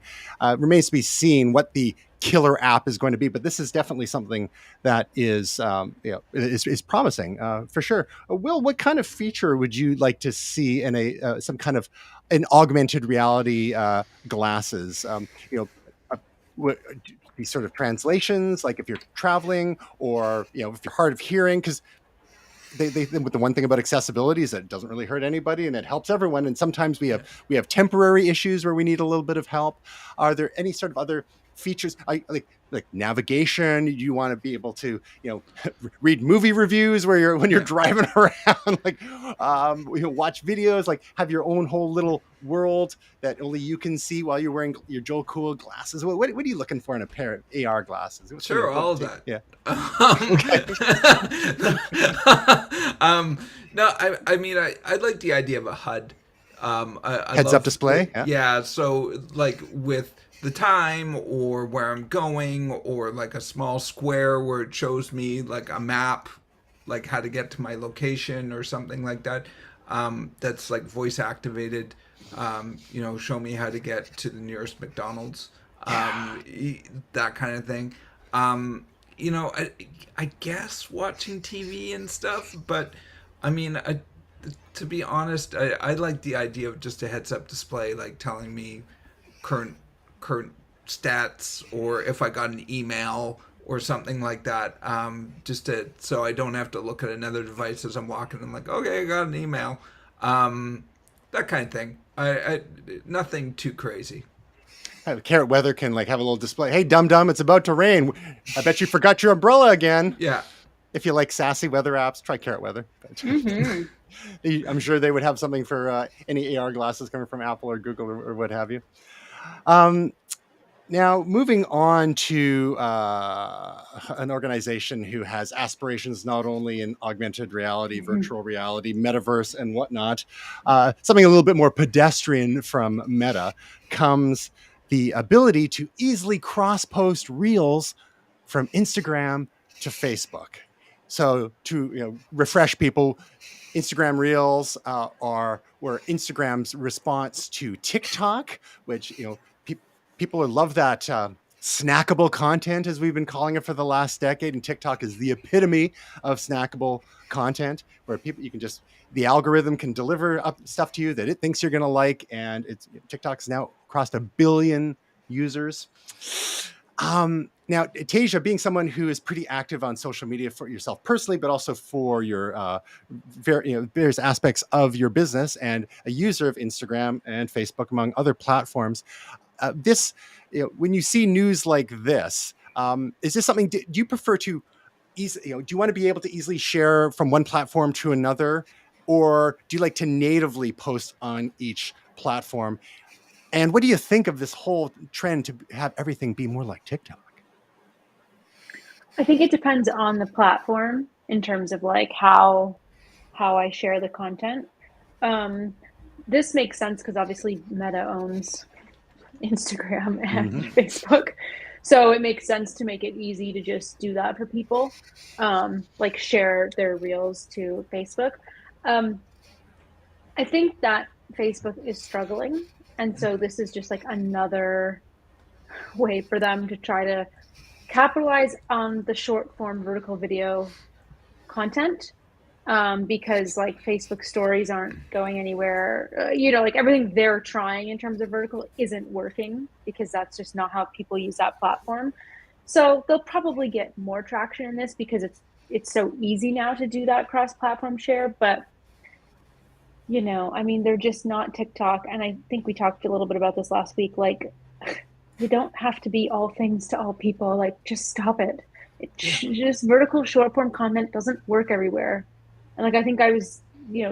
remains to be seen what the killer app is going to be, but this is definitely something that is promising for sure. Will, what kind of feature would you like to see in some kind of an augmented reality glasses? These sort of translations, like if you're traveling, or if you're hard of hearing, because they with the one thing about accessibility is that it doesn't really hurt anybody and it helps everyone. And sometimes we have temporary issues where we need a little bit of help. Are there any sort of other features like navigation? You want to be able to read movie reviews when you're driving around, like watch videos, like have your own whole little world that only you can see while you're wearing your Joe Cool glasses. What are you looking for in a pair of AR glasses? Sure, all of that. Yeah. No, I mean I like the idea of a HUD. Heads up display. Yeah. So like with the time or where I'm going, or like a small square where it shows me like a map, like how to get to my location or something like that. That's like voice activated. Show me how to get to the nearest McDonald's. That kind of thing. I guess watching TV and stuff, but I mean, to be honest, I like the idea of just a heads-up display, like telling me current stats, or if I got an email or something like that, so I don't have to look at another device as I'm walking. I'm like, okay, I got an email, that kind of thing. I nothing too crazy. Carrot Weather can like have a little display. Hey, dum-dum, it's about to rain. I bet you forgot your umbrella again. Yeah. If you like sassy weather apps, try Carrot Weather. I'm sure they would have something for any AR glasses coming from Apple or Google or what have you. Now, moving on to an organization who has aspirations not only in augmented reality, virtual reality, metaverse, and whatnot, something a little bit more pedestrian from Meta comes the ability to easily cross-post reels from Instagram to Facebook. So to refresh people, Instagram Reels were Instagram's response to TikTok, which people love that snackable content, as we've been calling it for the last decade. And TikTok is the epitome of snackable content, where you can just, the algorithm can deliver up stuff to you that it thinks you're going to like. And TikTok's now crossed 1 billion users. Now, Tasia, being someone who is pretty active on social media for yourself personally, but also for your various aspects of your business, and a user of Instagram and Facebook, among other platforms, when you see news like this, is this something? Do you prefer to do you want to be able to easily share from one platform to another, or do you like to natively post on each platform? And what do you think of this whole trend to have everything be more like TikTok? I think it depends on the platform in terms of like how I share the content. This makes sense because obviously Meta owns Instagram and Facebook. So it makes sense to make it easy to just do that for people, like share their reels to Facebook. I think that Facebook is struggling. And so this is just like another way for them to try to capitalize on the short form vertical video content, because like Facebook stories aren't going anywhere. Like everything they're trying in terms of vertical isn't working, because that's just not how people use that platform. So they'll probably get more traction in this because it's so easy now to do that cross-platform share. But I mean, they're just not TikTok. And I think we talked a little bit about this last week. Like, you don't have to be all things to all people. Like, just stop it. Just vertical short form content doesn't work everywhere. And like, I think I was,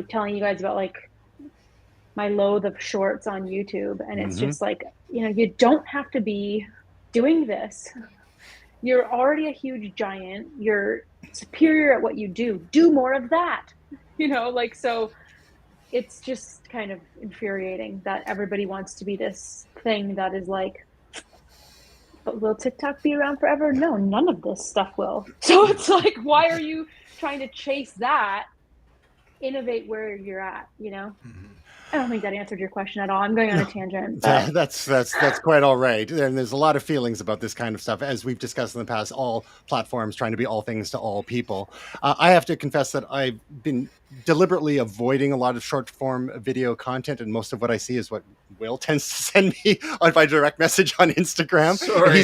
telling you guys about like my loathe of shorts on YouTube. And it's just like, you don't have to be doing this. You're already a huge giant. You're superior at what you do. Do more of that. So it's just kind of infuriating that everybody wants to be this thing that is like, but will TikTok be around forever? No, none of this stuff will. So it's like, why are you trying to chase that? Innovate where you're at, I don't think that answered your question at all. I'm going on a tangent. But... That's quite all right. And there's a lot of feelings about this kind of stuff, as we've discussed in the past. All platforms trying to be all things to all people. I have to confess that I've been deliberately avoiding a lot of short form video content, and most of what I see is what Will tends to send me on my direct message on Instagram. Sorry.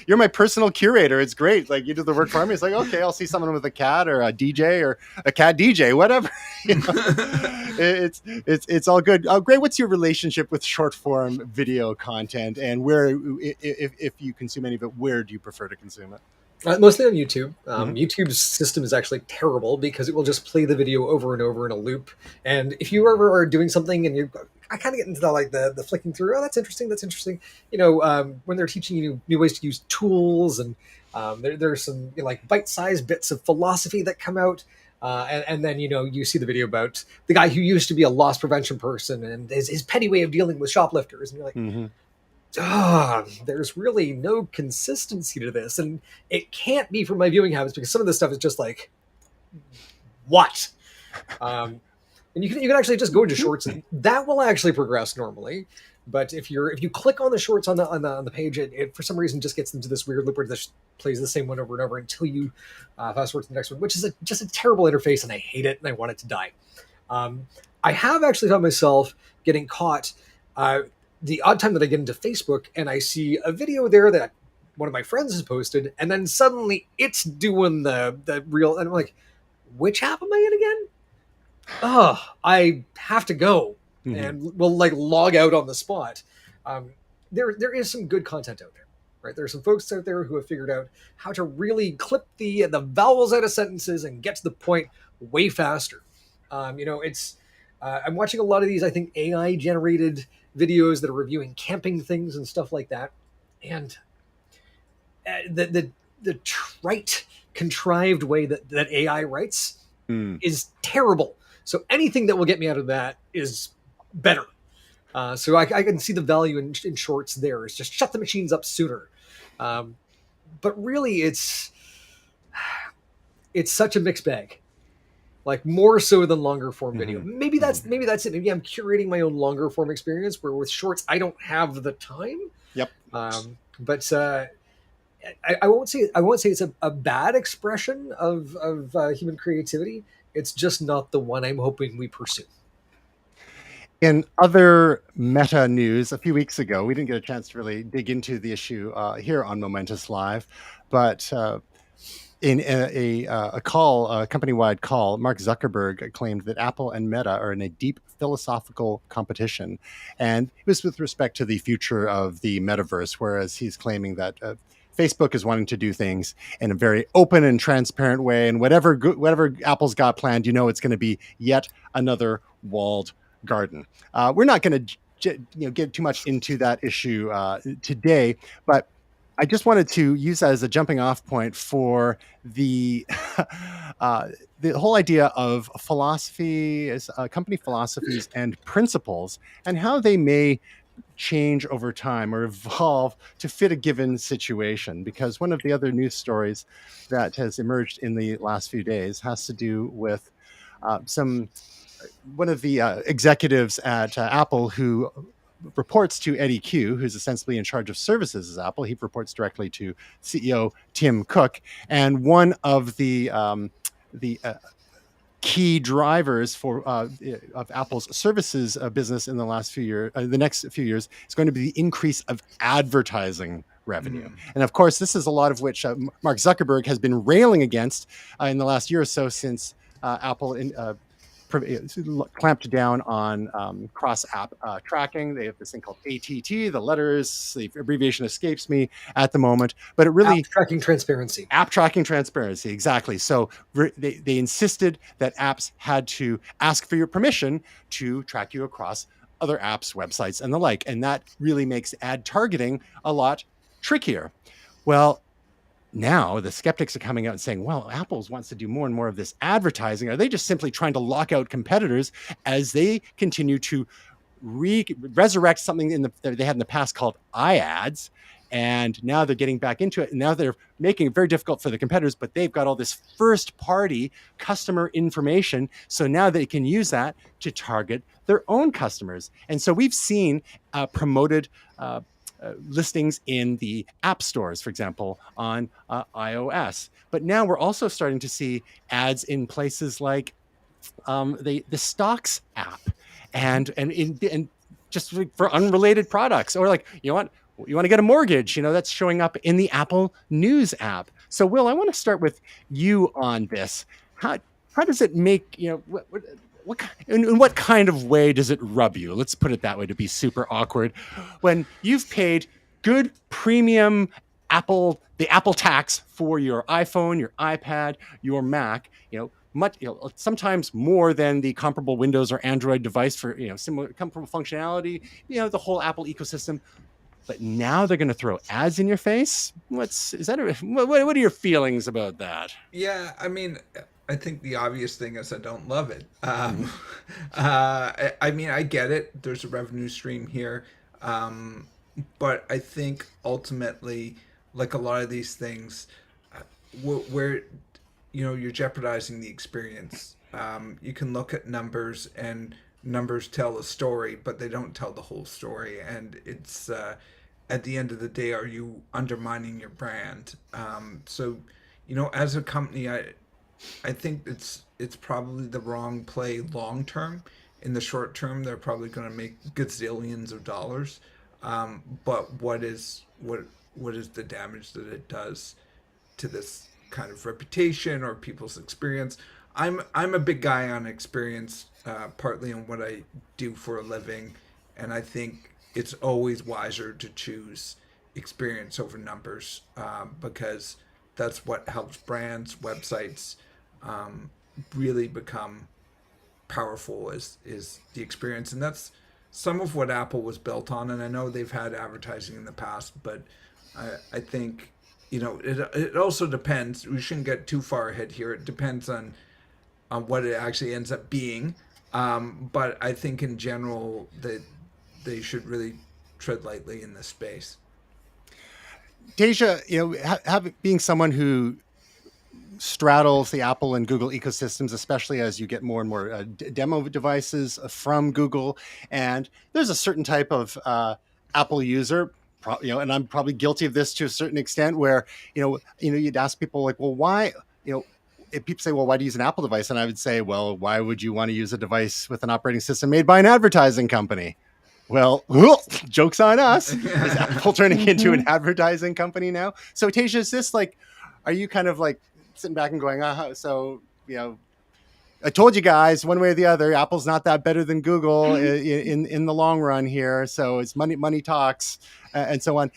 You're my personal curator. It's great. Like, you do the work for me. It's like, okay, I'll see someone with a cat or a DJ or a cat DJ, whatever. It's all good. Gray, what's your relationship with short form video content, and where, if you consume any of it, where do you prefer to consume it? Mostly on YouTube. YouTube's system is actually terrible because it will just play the video over and over in a loop. And if you ever are doing something and I kind of get into the flicking through. Oh, that's interesting. When they're teaching you new ways to use tools, and there's some like bite-sized bits of philosophy that come out. And then, you see the video about the guy who used to be a loss prevention person and his petty way of dealing with shoplifters. And you're like, there's really no consistency to this. And it can't be from my viewing habits, because some of this stuff is just like, what? And you can actually just go into shorts, and that will actually progress normally. But if you click on the shorts on the page, it for some reason just gets into this weird loop where it just plays the same one over and over until you fast forward to the next one, which is just a terrible interface, and I hate it and I want it to die. I have actually found myself getting caught the odd time that I get into Facebook and I see a video there that one of my friends has posted, and then suddenly it's doing the real, and I'm like, which app am I in again? Oh, I have to go. And we'll like log out on the spot. There is some good content out there, right? There are some folks out there who have figured out how to really clip the vowels out of sentences and get to the point way faster. I'm watching a lot of these, I think, AI generated videos that are reviewing camping things and stuff like that. And the trite, contrived way that AI writes is terrible. So anything that will get me out of that is better. So I can see the value in shorts there. Is just shut the machines up sooner. But really, it's such a mixed bag. Like, more so than longer form video. Maybe that's it. Maybe I'm curating my own longer form experience, where with shorts I don't have the time. Yep. But I won't say it's a bad expression of human creativity. It's just not the one I'm hoping we pursue. In other meta news, a few weeks ago, we didn't get a chance to really dig into the issue here on Momentous Live, but in a call, a company-wide call, Mark Zuckerberg claimed that Apple and Meta are in a deep philosophical competition, and it was with respect to the future of the metaverse. Whereas he's claiming that Facebook is wanting to do things in a very open and transparent way, and whatever Apple's got planned, it's going to be yet another walled garden. We're not going to get too much into that issue today, but I just wanted to use that as a jumping off point for the the whole idea of philosophy, company philosophies and principles, and how they may change over time or evolve to fit a given situation. Because one of the other news stories that has emerged in the last few days has to do with one of the executives at Apple who reports to Eddie Q, who's essentially in charge of services at Apple. He reports directly to CEO Tim Cook, and one of the key drivers for of Apple's services business in the next few years is going to be the increase of advertising revenue. And of course, this is a lot of which Mark Zuckerberg has been railing against in the last year or so, since Apple clamped down on cross-app tracking. They have this thing called ATT. The letters, the abbreviation escapes me at the moment, but it really... App tracking transparency. App tracking transparency, exactly. So they insisted that apps had to ask for your permission to track you across other apps, websites, and the like. And that really makes ad targeting a lot trickier. Well, now the skeptics are coming out and saying, well, Apple wants to do more and more of this advertising. Are they just simply trying to lock out competitors as they continue to resurrect something that they had in the past called iAds? And now they're getting back into it. And now they're making it very difficult for the competitors, but they've got all this first party customer information. So now they can use that to target their own customers. And so we've seen promoted listings in the app stores, for example, on iOS. But now we're also starting to see ads in places like the Stocks app, and just for unrelated products, or like, you want to get a mortgage, that's showing up in the Apple News app. So, Will, I want to start with you on this. How does it make, in what kind of way does it rub you? Let's put it that way, to be super awkward. When you've paid good premium the Apple tax for your iPhone, your iPad, your Mac, sometimes more than the comparable Windows or Android device for, similar comparable functionality, the whole Apple ecosystem. But now they're going to throw ads in your face. What are your feelings about that? Yeah, I mean, I think the obvious thing is I don't love it. I mean, I get it. There's a revenue stream here. But I think ultimately, like a lot of these things, where you're jeopardizing the experience. You can look at numbers, and numbers tell a story, but they don't tell the whole story. And it's at the end of the day, are you undermining your brand? So, as a company, I think it's probably the wrong play long term. In the short term, they're probably going to make gazillions of dollars. But what is the damage that it does to this kind of reputation or people's experience? I'm a big guy on experience, partly on what I do for a living, and I think it's always wiser to choose experience over numbers, because that's what helps brands, websites really become powerful, is the experience. And that's some of what Apple was built on. And I know they've had advertising in the past, but I think, it also depends. We shouldn't get too far ahead here. It depends on what it actually ends up being. But I think in general that they should really tread lightly in this space. Deja, being someone who straddles the Apple and Google ecosystems, especially as you get more and more demo devices from Google, and there's a certain type of Apple user, and I'm probably guilty of this to a certain extent, where you'd ask people like, well, why, if people say, well, why do you use an Apple device? And I would say, well, why would you want to use a device with an operating system made by an advertising company? Well, joke's on us. Is Apple turning into an advertising company now? So Tasha, is this like, are you kind of like sitting back and going, so, I told you guys one way or the other, Apple's not that better than Google in the long run here. So it's money talks and so on.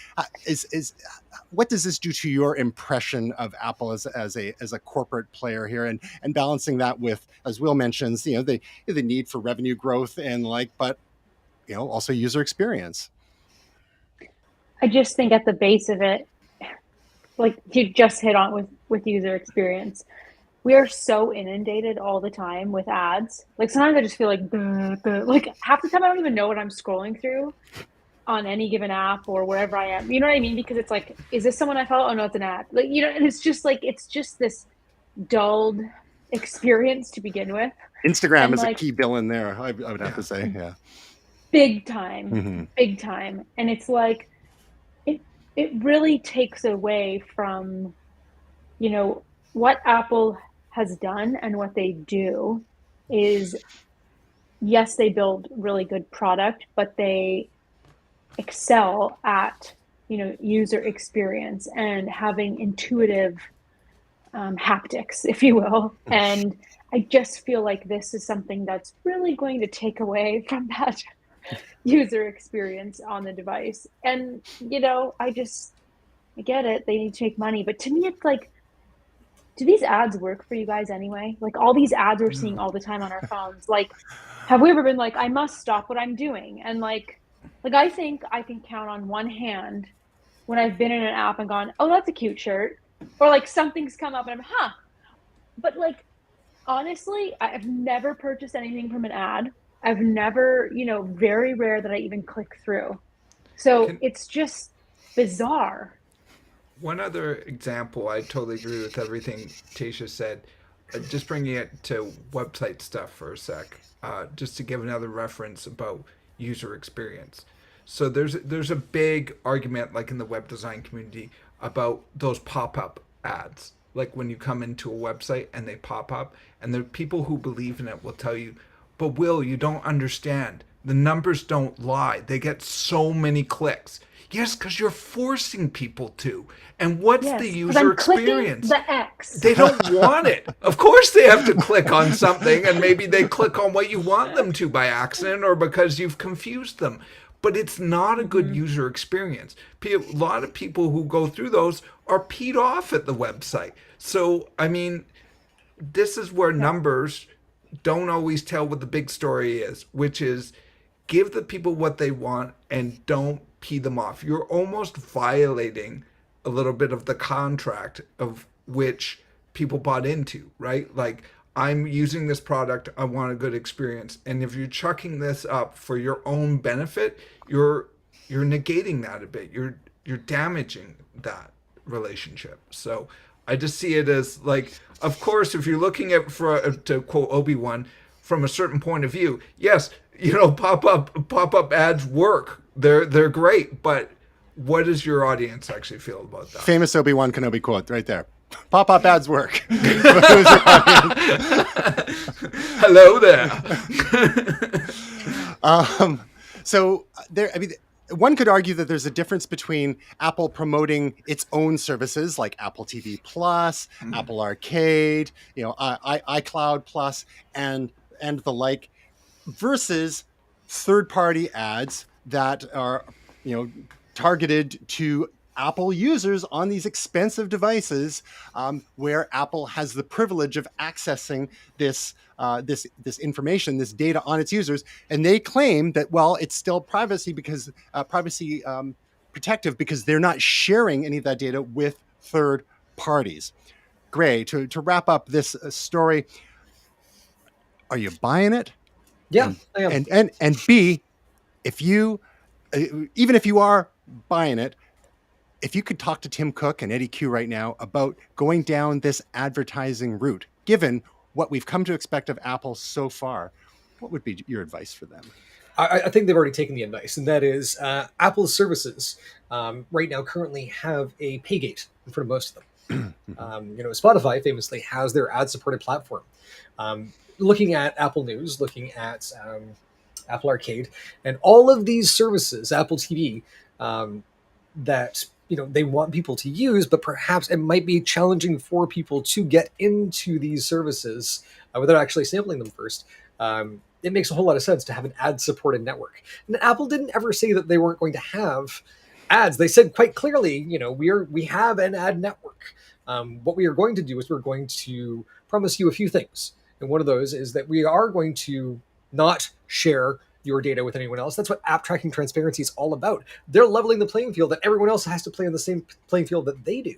What does this do to your impression of Apple as a corporate player here, and balancing that with, as Will mentions, the need for revenue growth and but also user experience? I just think at the base of it, like you just hit on with user experience, we are so inundated all the time with ads. Like sometimes I just feel like, like half the time I don't even know what I'm scrolling through on any given app or wherever I am. You know what I mean? Because it's like, is this someone I follow? Oh no, it's an ad. Like, and it's just this dulled experience to begin with. Instagram is a key villain there, I would have to say. Yeah. Big time. Big time. And it's like, it really takes away from, what Apple has done, and what they do is, yes, they build really good product, but they excel at, user experience and having intuitive haptics, if you will. And I just feel like this is something that's really going to take away from that user experience on the device. And, I get it. They need to make money. But to me, it's like, do these ads work for you guys anyway? Like all these ads we're seeing all the time on our phones. Like, have we ever been like, I must stop what I'm doing? And like I think I can count on one hand when I've been in an app and gone, oh, that's a cute shirt. Or like something's come up and I'm, But like, honestly, I've never purchased anything from an ad. I've never, very rare that I even click through. So it's just bizarre. One other example, I totally agree with everything Tasha said. Just bringing it to website stuff for a sec, just to give another reference about user experience. So there's a big argument, like in the web design community, about those pop-up ads. Like when you come into a website and they pop up, and there are people who believe in it will tell you, but Will, you don't understand. The numbers don't lie. They get so many clicks. Yes, because you're forcing people to. And what's the user experience? The X. They don't want it. Of course they have to click on something, and maybe they click on what you want them to by accident or because you've confused them. But it's not a good user experience. A lot of people who go through those are peed off at the website. So, I mean, this is where numbers don't always tell what the big story is, which is give the people what they want and don't pee them off. You're almost violating a little bit of the contract of which people bought into, right? Like, I'm using this product, I want a good experience. And if you're chucking this up for your own benefit, you're negating that a bit. You're damaging that relationship. So I just see it as like, of course, if you're looking at, to quote Obi-Wan, from a certain point of view, yes, pop-up ads work. They're great, but what does your audience actually feel about that? Famous Obi-Wan Kenobi quote right there. Pop-up ads work. Hello there. So there, one could argue that there's a difference between Apple promoting its own services like Apple TV Plus, Apple Arcade, iCloud Plus, and the like, versus third-party ads that are, targeted to Apple users on these expensive devices, where Apple has the privilege of accessing this information, this data on its users, and they claim that, well, it's still privacy protective because they're not sharing any of that data with third parties. Gray, to wrap up this story, are you buying it? Yeah, I am. And B, if you, even if you are buying it, if you could talk to Tim Cook and Eddie Q right now about going down this advertising route, given what we've come to expect of Apple so far, what would be your advice for them? I think they've already taken the advice, and that is Apple's services right now currently have a pay gate in front of most of them. Spotify famously has their ad-supported platform. Looking at Apple News, looking at Apple Arcade, and all of these services, Apple TV, that they want people to use, but perhaps it might be challenging for people to get into these services without actually sampling them first. It makes a whole lot of sense to have an ad-supported network. And Apple didn't ever say that they weren't going to have ads. They said quite clearly, we have an ad network. What we are going to do is we're going to promise you a few things. And one of those is that we are going to not share your data with anyone else. That's what app tracking transparency is all about. They're leveling the playing field that everyone else has to play on the same playing field that they do.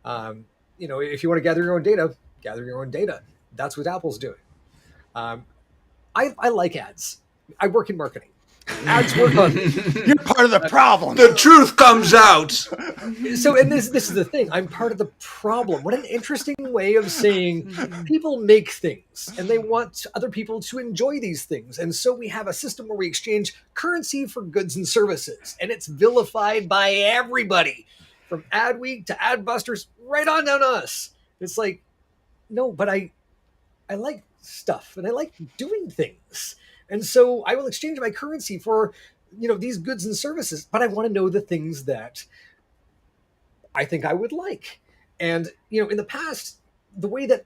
If you want to gather your own data, gather your own data. That's what Apple's doing. I like ads. I work in marketing. Ads work on me. You're part of the problem. The truth comes out. So, and this is the thing. I'm part of the problem. What an interesting way of saying people make things and they want other people to enjoy these things. And so we have a system where we exchange currency for goods and services. And it's vilified by everybody from Adweek to Adbusters right on down to us. It's like, no, but I like stuff and I like doing things. And so I will exchange my currency for, these goods and services, but I want to know the things that I think I would like. And, in the past, the way that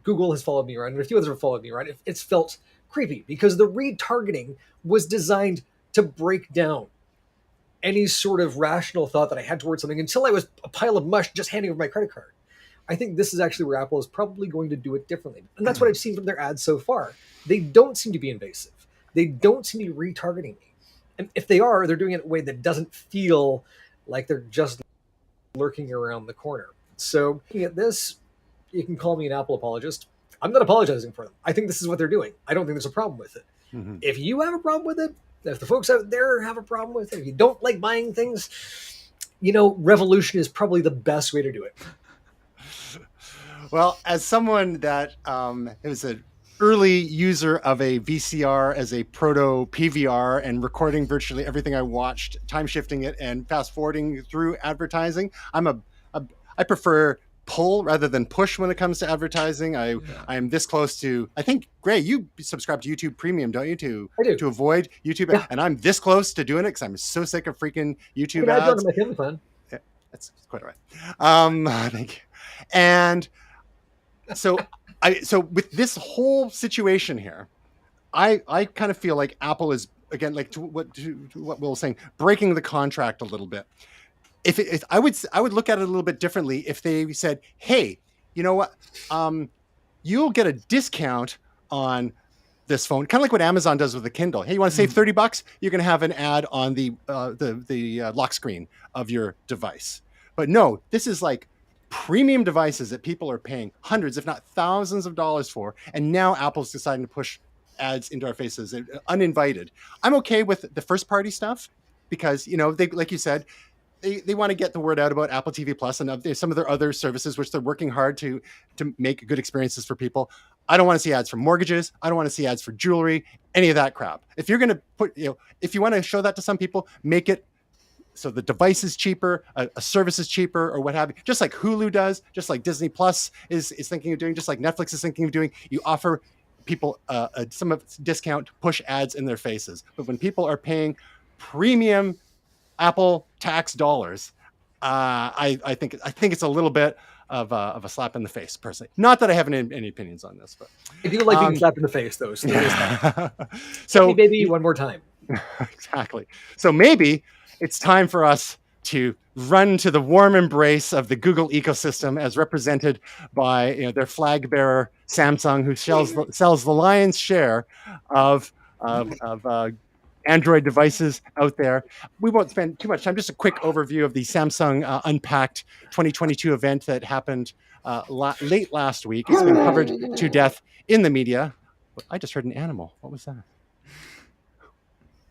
Google has followed me around, and a few others have followed me around, it's felt creepy because the retargeting was designed to break down any sort of rational thought that I had towards something until I was a pile of mush just handing over my credit card. I think this is actually where Apple is probably going to do it differently. And that's what I've seen from their ads so far. They don't seem to be invasive. They don't seem to be retargeting me. And if they are, they're doing it in a way that doesn't feel like they're just lurking around the corner. So looking at this, you can call me an Apple apologist. I'm not apologizing for them. I think this is what they're doing. I don't think there's a problem with it. Mm-hmm. If you have a problem with it, if the folks out there have a problem with it, if you don't like buying things, revolution is probably the best way to do it. Well, as someone that was an early user of a VCR as a proto PVR and recording virtually everything I watched, time shifting it and fast forwarding through advertising, I prefer pull rather than push when it comes to advertising. I am this close to, I think, Gray, you subscribe to YouTube Premium, don't you, to avoid YouTube? Yeah. And I'm this close to doing it because I'm so sick of freaking YouTube ads. My family plan. Yeah, that's quite all right. Thank you. And so with this whole situation here, I kind of feel like Apple is, again, like to what Will was saying, breaking the contract a little bit. If I would look at it a little bit differently if they said, hey, you know what, you'll get a discount on this phone, kind of like what Amazon does with the Kindle. Hey, you want to save $30? You're going to have an ad on the lock screen of your device. But no, this is like premium devices that people are paying hundreds, if not thousands of dollars for. And now Apple's deciding to push ads into our faces uninvited. I'm okay with the first party stuff because, they, like you said, they want to get the word out about Apple TV Plus and some of their other services, which they're working hard to make good experiences for people. I don't want to see ads for mortgages. I don't want to see ads for jewelry, any of that crap. If you're going to put, if you want to show that to some people, make it so the device is cheaper, a service is cheaper, or what have you. Just like Hulu does, just like Disney Plus is thinking of doing, just like Netflix is thinking of doing. You offer people some of discount to push ads in their faces. But when people are paying premium Apple tax dollars, I think it's a little bit of a slap in the face, personally. Not that I have any opinions on this, but I do like being slapped in the face, though. So, so maybe one more time. Exactly. So maybe it's time for us to run to the warm embrace of the Google ecosystem, as represented by their flag bearer Samsung, who sells the lion's share of Android devices out there. We won't spend too much time. Just a quick overview of the Samsung Unpacked 2022 event that happened late last week. It's been covered to death in the media. I just heard an animal. What was that?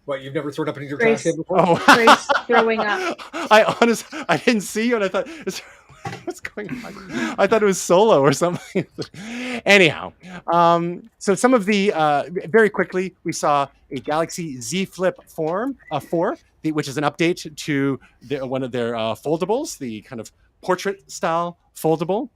What, you've never thrown up in your trash can before? Oh, Grace throwing up. I didn't see you, and I thought, What's going on? I thought it was solo or something. Anyhow, so some of the very quickly we saw a Galaxy Z Flip 4, which is an update to one of their foldables, the kind of portrait style foldable.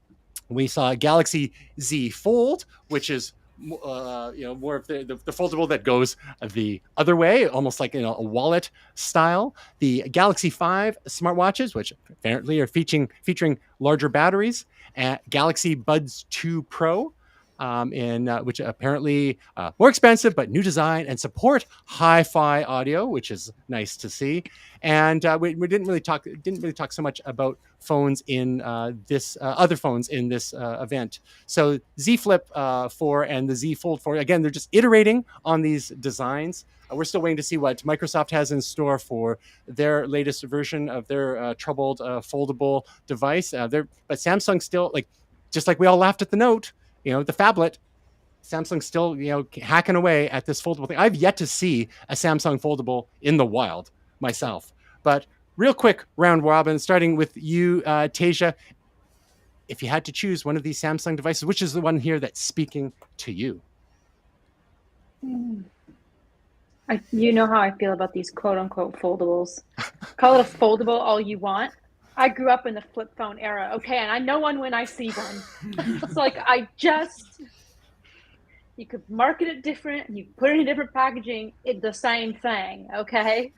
We saw Galaxy Z Fold, which is more of the foldable that goes the other way, almost like a wallet style. The Galaxy 5 smartwatches, which apparently are featuring larger batteries, and Galaxy Buds 2 Pro, which apparently more expensive but new design and support hi-fi audio, which is nice to see. And we didn't really talk so much about phones in this other phones in this event. So Z Flip 4 and the Z Fold 4, again, they're just iterating on these designs. We're still waiting to see what Microsoft has in store for their latest version of their troubled foldable device. But Samsung still, just like we all laughed at the Note, the phablet, Samsung still, hacking away at this foldable thing. I've yet to see a Samsung foldable in the wild myself. But real quick round robin, starting with you, Tasia. If you had to choose one of these Samsung devices, which is the one here that's speaking to you? You know how I feel about these quote unquote foldables. Call it a foldable all you want. I grew up in the flip phone era, okay, and I know one when I see one. It's like you could market it different, and you put it in different packaging, it's the same thing, okay?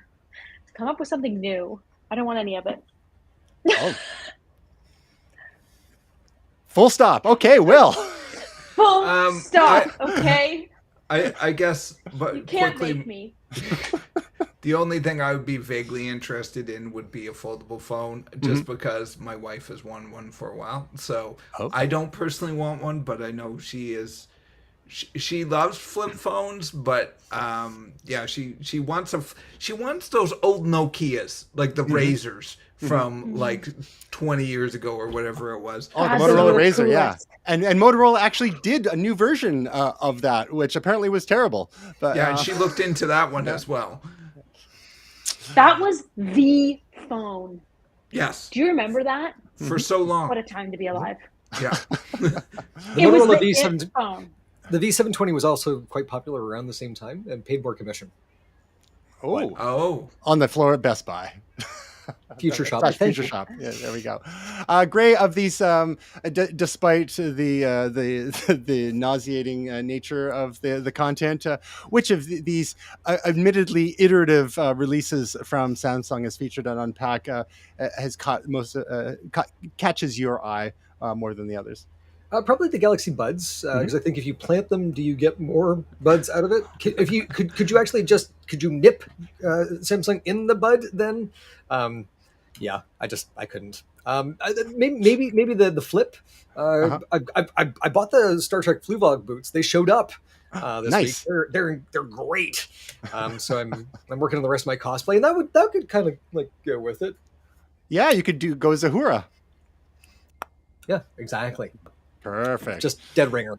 Come up with something new. I don't want any of it. Oh. Full stop. Okay, Will. Full stop, okay? I guess, but you can't quickly, make me. The only thing I would be vaguely interested in would be a foldable phone, just because my wife has wanted one for a while. So I don't personally want one, but I know she is. She loves flip phones, but she wants those old Nokias, like the Razors from like 20 years ago or whatever it was. Oh, the Motorola Razr, yeah. And Motorola actually did a new version of that, which apparently was terrible. But and she looked into that one as well. That was the phone. Yes. Do you remember that? For so long. What a time to be alive. Yeah. It was the phone. The V720 was also quite popular around the same time and paid more commission. Oh. On the floor at Best Buy. Future Shop. Future Shop. Yeah, there we go. Gray, of these, despite the nauseating nature of the content, which of these admittedly iterative releases from Samsung as featured on Unpack has catches your eye more than the others? Probably the Galaxy Buds, because I think if you plant them, do you get more buds out of it? If you could you actually could you nip Samsung in the bud then? I couldn't. Maybe the flip. I bought the Star Trek Fluevog boots. They showed up this week. They're great. So I'm working on the rest of my cosplay, and that could kind of like go with it. Yeah, you could go Zahura. Yeah, exactly. Perfect. Just dead ringer.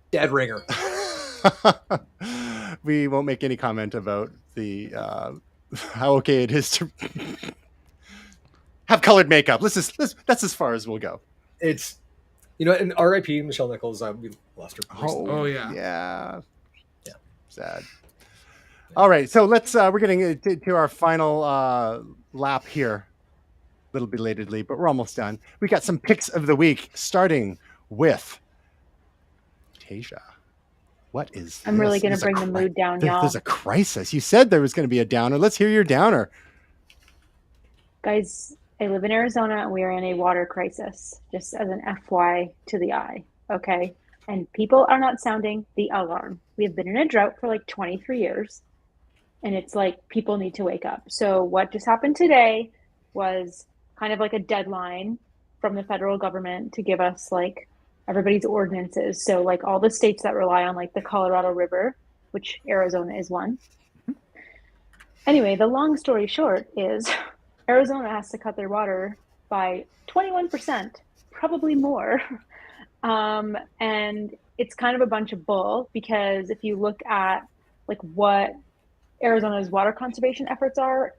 We won't make any comment about the how okay it is to have colored makeup. That's as far as we'll go. It's and R.I.P. Michelle Nichols. We lost her. Oh yeah. Sad. All right, so let's. We're getting to our final lap here, a little belatedly, but we're almost done. We got some picks of the week, starting with Tasia. What is I'm really going to bring the mood down, y'all. There's a crisis. You said there was going to be a downer. Let's hear your downer. Guys, I live in Arizona and we are in a water crisis, just as an FY to the eye, okay? And people are not sounding the alarm. We have been in a drought for like 23 years, and it's like people need to wake up. So what just happened today was kind of like a deadline from the federal government to give us like everybody's ordinances. So like all the states that rely on like the Colorado River, which Arizona is one. Anyway, the long story short is Arizona has to cut their water by 21%, probably more. And it's kind of a bunch of bull, because if you look at like what Arizona's water conservation efforts are,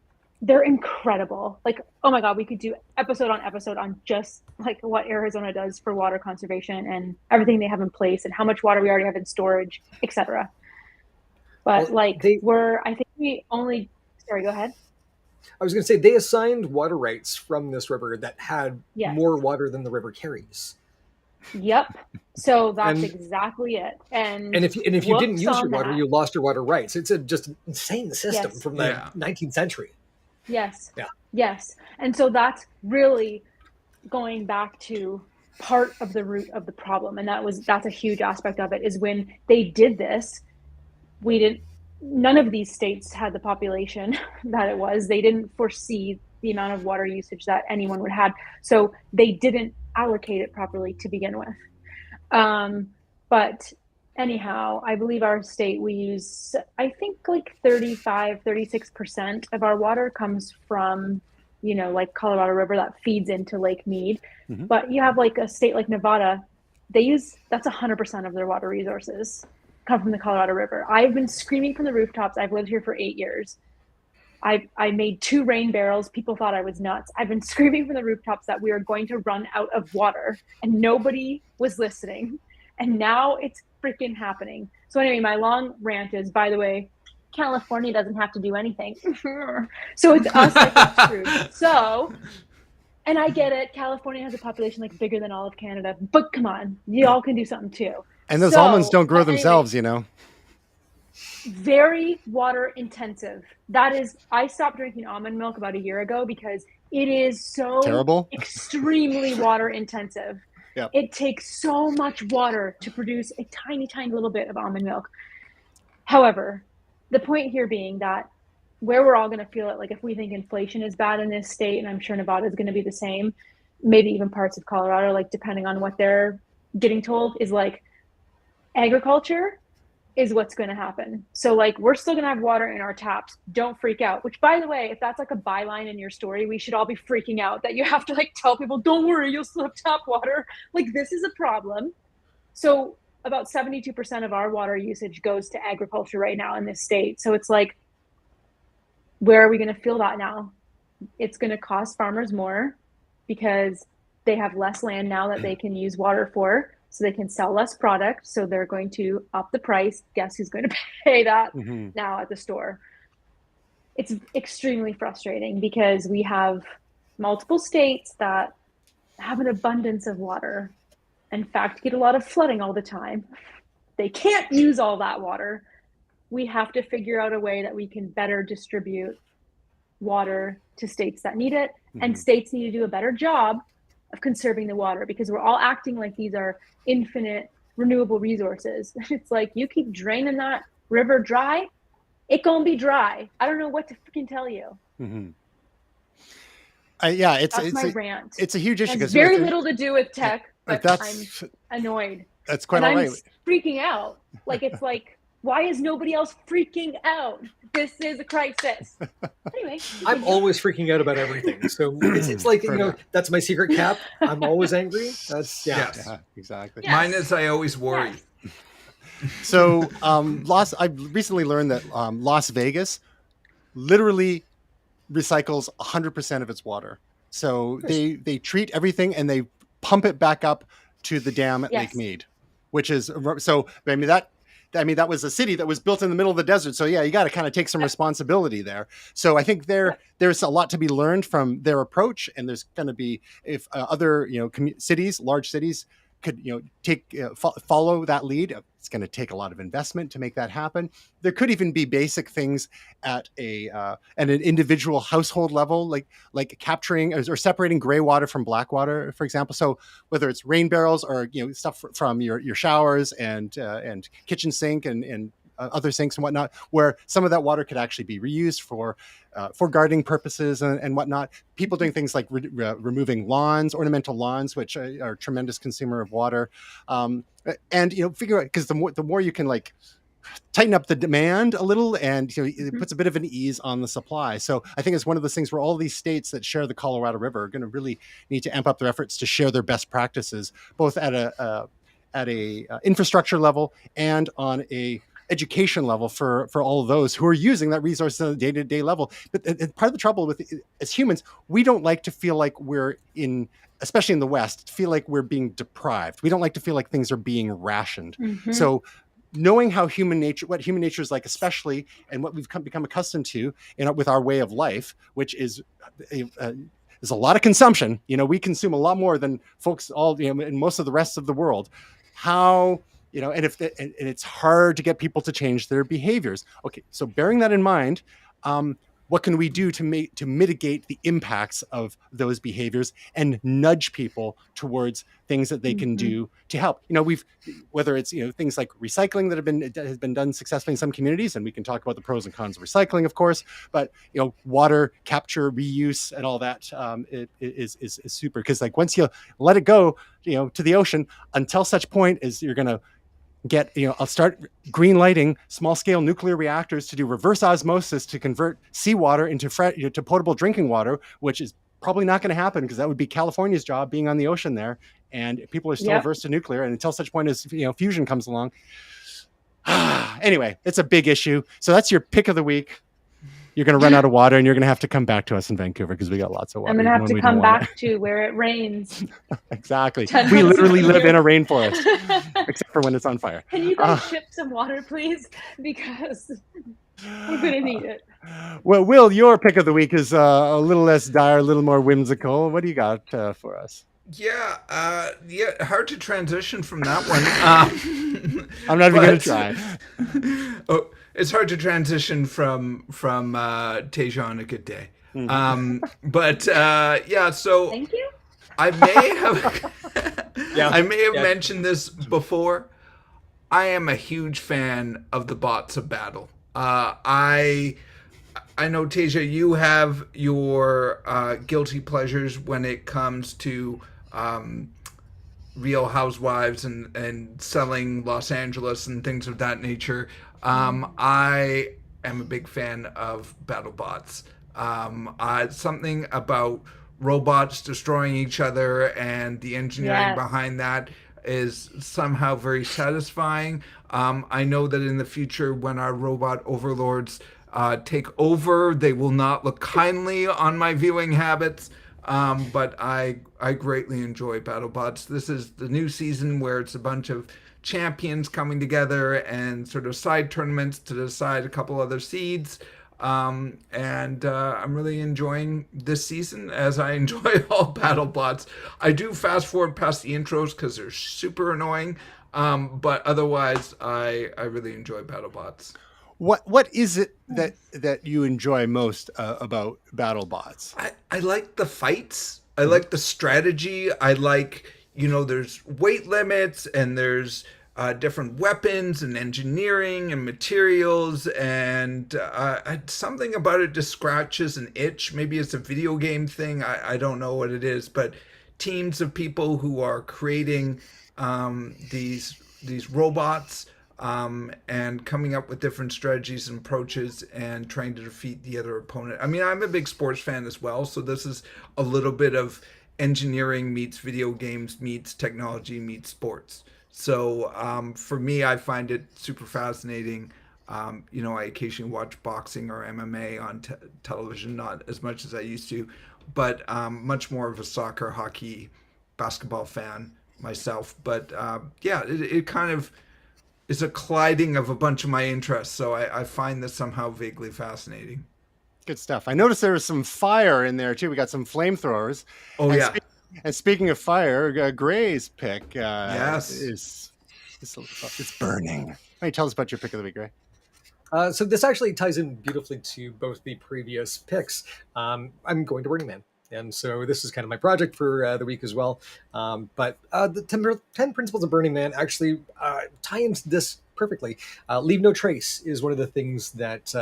they're incredible. Like, oh my God, we could do episode on episode on just like what Arizona does for water conservation and everything they have in place and how much water we already have in storage, etc. But Well, like I think we only, sorry, go ahead. I was going to say they assigned water rights from this river that had Yes. more water than the river carries. Yep. So that's And- exactly it. And if you didn't use your on water, that. you lost your water rights. It's a just insane system Yes. from the Yeah. 19th century. Yes. Yeah. Yes. And so that's really going back to part of the root of the problem. And that's a huge aspect of it, is when they did this, none of these states had the population that it was. They didn't foresee the amount of water usage that anyone would have. So they didn't allocate it properly to begin with. But anyhow, I believe our state, we use, I think like 36% of our water comes from, like Colorado River that feeds into Lake Mead. Mhm. But you have like a state like Nevada, that's 100% of their water resources come from the Colorado River. I've been screaming from the rooftops. I've lived here for 8 years. I made 2 rain barrels. People thought I was nuts. I've been screaming from the rooftops that we are going to run out of water, and nobody was listening. And now it's freaking happening. So anyway, my long rant is, by the way, California doesn't have to do anything. So it's us that gets screwed. So, and I get it. California has a population like bigger than all of Canada, but come on, y'all can do something too. And those almonds don't grow but anyway, themselves, very water intensive. I stopped drinking almond milk about a year ago because it is so Terrible. extremely water intensive. Yep. It takes so much water to produce a tiny, tiny little bit of almond milk. However, the point here being that where we're all going to feel it, like if we think inflation is bad in this state, and I'm sure Nevada is going to be the same, maybe even parts of Colorado, like depending on what they're getting told, is like agriculture is what's going to happen. So like we're still going to have water in our taps. Don't freak out. Which, by the way, if that's like a byline in your story, we should all be freaking out that you have to like tell people, don't worry, you'll still have tap water. Like this is a problem. So about 72% of our water usage goes to agriculture right now in this state. So it's like, where are we going to feel that now? It's going to cost farmers more because they have less land now that they can use water for. So they can sell less product. So they're going to up the price. Guess who's going to pay that now at the store? It's extremely frustrating because we have multiple states that have an abundance of water. In fact, get a lot of flooding all the time. They can't use all that water. We have to figure out a way that we can better distribute water to states that need it. And states need to do a better job of conserving the water, because we're all acting like these are infinite renewable resources. It's like, you keep draining that river dry, it gonna be dry. I don't know what to freaking tell you. Yeah, That's my rant. It's a huge issue. It's very little to do with tech, but I'm that's annoyed. that's quite And all I'm right. freaking out. Like, it's like, why is nobody else freaking out? This is a crisis. Anyway, I'm always freaking out about everything. So it's like, that's my secret cap. I'm always angry. That's Yes. Yeah, exactly. Yes. Mine is I always worry. Yes. So, I recently learned that Las Vegas literally recycles 100% of its water. So they treat everything and they pump it back up to the dam at Yes. Lake Mead, which is so. That was a city that was built in the middle of the desert. So yeah, you got to kind of take some responsibility there. So I think there's a lot to be learned from their approach, and there's going to be, if other cities, large cities, could take follow that lead. It's going to take a lot of investment to make that happen. There could even be basic things at an individual household level, like capturing or separating gray water from black water, for example. So whether it's rain barrels or stuff from your showers and kitchen sink and other sinks and whatnot, where some of that water could actually be reused for gardening purposes and whatnot. People doing things like removing ornamental lawns, which are a tremendous consumer of water, and figure out, because the more you can tighten up the demand a little, and it puts a bit of an ease on the supply. So I think it's one of those things where all these states that share the Colorado River are going to really need to amp up their efforts to share their best practices, both at a infrastructure level and on a education level for all of those who are using that resource on a day-to-day level. But part of the trouble with as humans, we don't like to feel like we're in, especially in the West, feel like we're being deprived. We don't like to feel like things are being rationed. Mm-hmm. So knowing how what human nature is like, especially, and what we've become accustomed to with our way of life, which is there's a lot of consumption. We consume a lot more than folks in most of the rest of the world. How, and it's hard to get people to change their behaviors. Okay, so bearing that in mind, what can we do to mitigate the impacts of those behaviors and nudge people towards things that they can do to help? Whether it's things like recycling that has been done successfully in some communities, and we can talk about the pros and cons of recycling, of course. But water capture, reuse, and all that is super, because like once you let it go, to the ocean, until such point as you're going to I'll start green lighting small scale nuclear reactors to do reverse osmosis to convert seawater into to potable drinking water, which is probably not going to happen because that would be California's job, being on the ocean there. And people are still averse to nuclear. And until such point as, fusion comes along. Anyway, it's a big issue. So that's your pick of the week. You're going to run out of water, and you're going to have to come back to us in Vancouver because we got lots of water. I'm going to have to come back to where it rains. Exactly. We literally live in a rainforest, except for when it's on fire. Can you guys ship some water, please? Because we're going to need it. Well, Will, your pick of the week is a little less dire, a little more whimsical. What do you got for us? Yeah, hard to transition from that one. I'm not even going to try. Oh, it's hard to transition from Teja on a good day. So thank you. I may have mentioned this before. I am a huge fan of the bots of battle. I know, Teja, you have your guilty pleasures when it comes to Real Housewives and selling Los Angeles and things of that nature. I am a big fan of battle bots. Something about robots destroying each other and the engineering behind that is somehow very satisfying. I know that in the future, when our robot overlords take over, they will not look kindly on my viewing habits. But I greatly enjoy BattleBots. This is the new season where it's a bunch of champions coming together and sort of side tournaments to decide a couple other seeds. I'm really enjoying this season, as I enjoy all BattleBots. I do fast forward past the intros because they're super annoying. But otherwise, I really enjoy BattleBots. What is it that you enjoy most about BattleBots? I like the fights. I like the strategy. I like, there's weight limits and there's different weapons and engineering and materials, and something about it just scratches an itch. Maybe it's a video game thing. I don't know what it is, but teams of people who are creating these robots and coming up with different strategies and approaches and trying to defeat the other opponent. I mean, I'm a big sports fan as well, so this is a little bit of engineering meets video games meets technology meets sports. So for me, I find it super fascinating. I occasionally watch boxing or MMA on television, not as much as I used to, but much more of a soccer, hockey, basketball fan myself. But it kind of is a colliding of a bunch of my interests. So I find this somehow vaguely fascinating. Good stuff. I noticed there was some fire in there too. We got some flamethrowers. Oh, and yeah. And speaking of fire, Gray's pick is it's burning. Why don't you tell us about your pick of the week, Gray? So this actually ties in beautifully to both the previous picks. I'm going to Burning Man. And so this is kind of my project for the week as well. But the 10 Principles of Burning Man actually tie into this perfectly. Leave no trace is one of the things that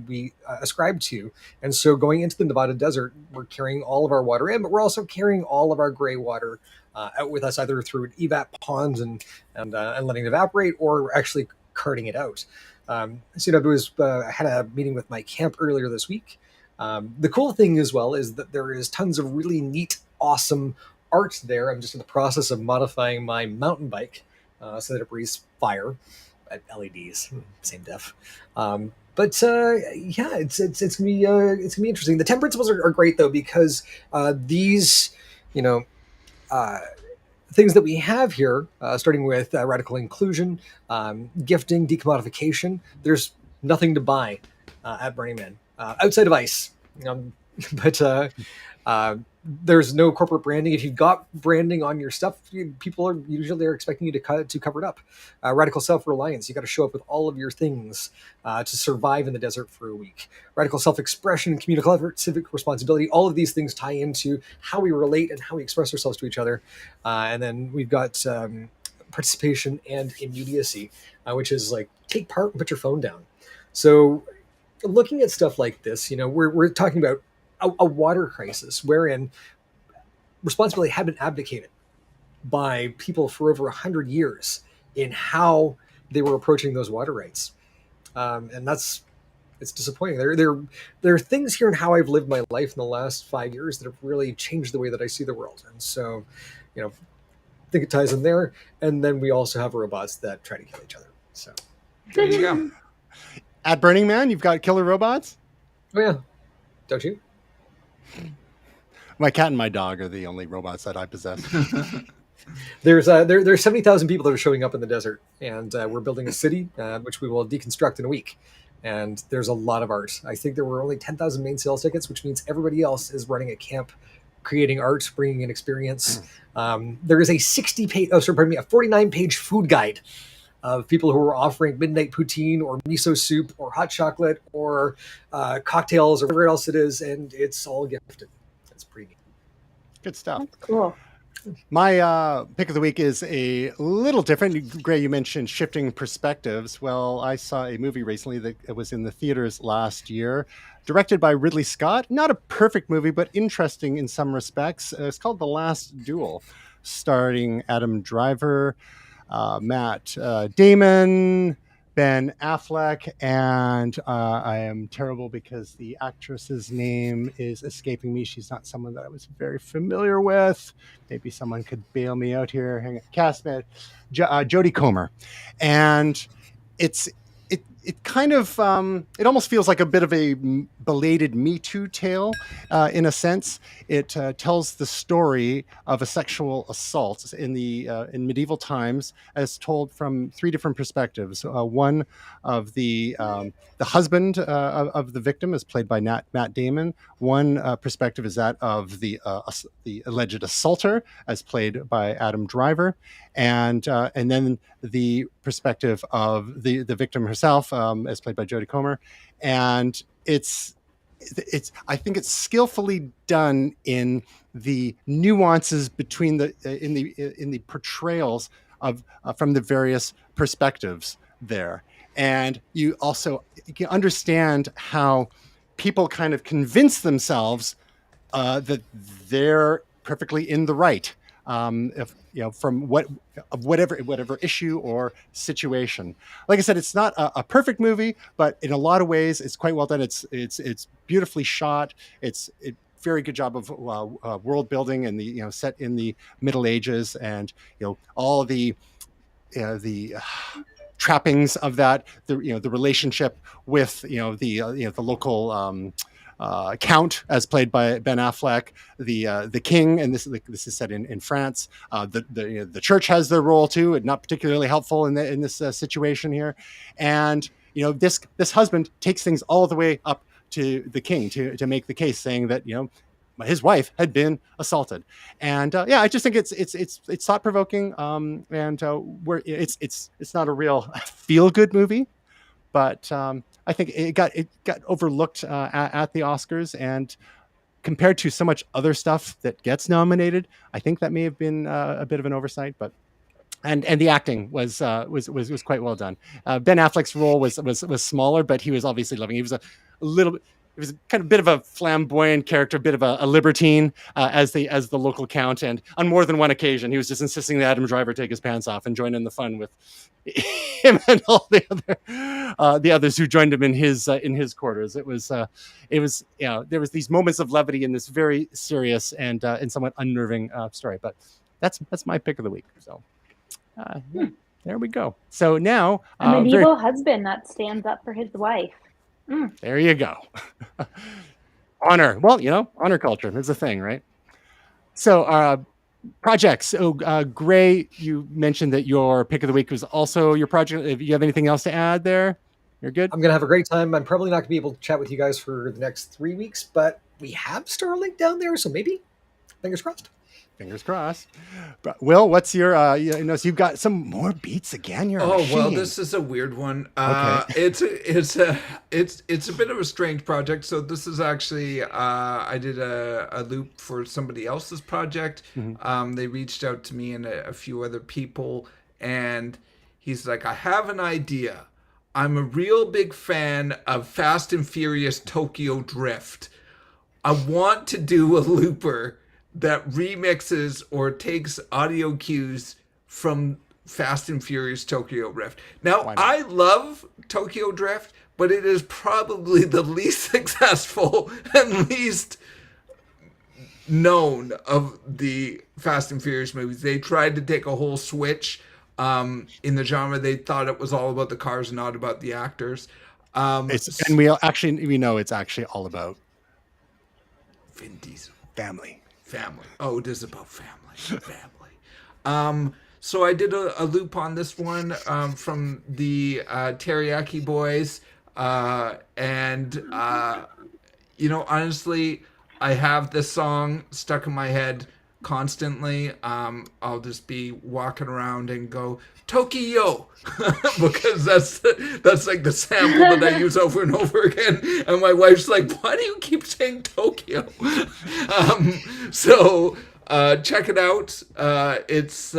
we ascribe to. And so going into the Nevada desert, we're carrying all of our water in, but we're also carrying all of our gray water out with us, either through evap ponds and letting it evaporate, or actually carting it out. I had a meeting with my camp earlier this week. The cool thing as well is that there is tons of really neat, awesome art there. I'm just in the process of modifying my mountain bike so that it breathes fire. LEDs, same diff. But yeah, it's gonna be interesting. The 10 principles are great though, because these, you know, things that we have here, starting with radical inclusion, gifting, decommodification. There's nothing to buy at Burning Man outside of ice. But there's no corporate branding. If you've got branding on your stuff, people are usually expecting you to cover it up. Radical self-reliance. You got to show up with all of your things to survive in the desert for a week. Radical self-expression, communal effort, civic responsibility. All of these things tie into how we relate and how we express ourselves to each other. And then we've got participation and immediacy, which is like take part and put your phone down. So looking at stuff like this, we're talking about a water crisis wherein responsibility had been abdicated by people for over 100 years in how they were approaching those water rights. And it's disappointing. There are things here in how I've lived my life in the last 5 years that have really changed the way that I see the world. And so, I think it ties in there. And then we also have robots that try to kill each other. So there you go. At Burning Man, you've got killer robots? Oh, yeah. Don't you? My cat and my dog are the only robots that I possess. There's 70,000 people that are showing up in the desert, and we're building a city, which we will deconstruct in a week. And there's a lot of art. I think there were only 10,000 main sales tickets, which means everybody else is running a camp, creating art, bringing in experience. There is a 49-page food guide of people who are offering midnight poutine or miso soup or hot chocolate or cocktails or whatever else it is, and it's all gifted. That's pretty neat. Good stuff. That's cool. My pick of the week is a little different. Gray, you mentioned shifting perspectives. Well, I saw a movie recently that was in the theaters last year, directed by Ridley Scott. Not a perfect movie, but interesting in some respects. It's called The Last Duel, starring Adam Driver, Matt Damon, Ben Affleck, and I am terrible because the actress's name is escaping me. She's not someone that I was very familiar with. Maybe someone could bail me out here. Hang on. Castmate, Jodie Comer. And it kind of, it almost feels like a bit of a belated Me Too tale in a sense. It tells the story of a sexual assault in medieval times as told from three different perspectives. One of the husband of the victim is played by Matt Damon. One perspective is that of the alleged assaulter as played by Adam Driver. And then the perspective of the victim herself as played by Jodie Comer. And I think it's skillfully done in the nuances between in the portrayals of from the various perspectives there. And you can understand how people kind of convince themselves that they're perfectly in the right. From whatever issue or situation. Like I said, it's not a perfect movie, but in a lot of ways, it's quite well done. It's beautifully shot. It's a very good job of world building and set in the Middle Ages, and all the trappings of that. The relationship with the local. Count, as played by Ben Affleck, the king, and this is set in France. The church has their role too, and not particularly helpful in this situation here. And this husband takes things all the way up to the king to make the case, saying that his wife had been assaulted. And I just think it's thought provoking. And it's not a real feel good movie, but I think it got overlooked at the Oscars, and compared to so much other stuff that gets nominated, I think that may have been a bit of an oversight. But and the acting was quite well done. Ben Affleck's role was smaller, but he was obviously loving. He was a little bit. It was kind of a bit of a flamboyant character, a bit of a libertine as the local count, and on more than one occasion, he was just insisting that Adam Driver take his pants off and join in the fun with him and all the others who joined him in his quarters. It was there was these moments of levity in this very serious and somewhat unnerving story. But that's my pick of the week. So There we go. So now, A medieval husband that stands up for his wife. There you go. Honor. Well, honor culture is a thing, right? So, projects. So, Gray, you mentioned that your pick of the week was also your project. If you have anything else to add there, you're good? I'm going to have a great time. I'm probably not going to be able to chat with you guys for the next 3 weeks, but we have Starlink down there, so maybe. Fingers crossed. Fingers crossed. But Will, what's your? So you've got some more beats again. You're well, this is a weird one. Okay. It's a bit of a strange project. So this is actually I did a loop for somebody else's project. Mm-hmm. They reached out to me and a few other people, and he's like, I have an idea. I'm a real big fan of Fast and Furious Tokyo Drift. I want to do a looper that remixes or takes audio cues from Fast and Furious Tokyo Drift. Now, I love Tokyo Drift, but it is probably the least successful and least known of the Fast and Furious movies. They tried to take a whole switch in the genre. They thought it was all about the cars, not about the actors. And we know it's actually all about Vin Diesel. Family. Oh, it is about family. So I did a loop on this one from the Teriyaki Boys, and honestly, I have this song stuck in my head constantly. I'll just be walking around and go Tokyo because that's like the sample that I use over and over again, and my wife's like, why do you keep saying Tokyo? So check it out. It's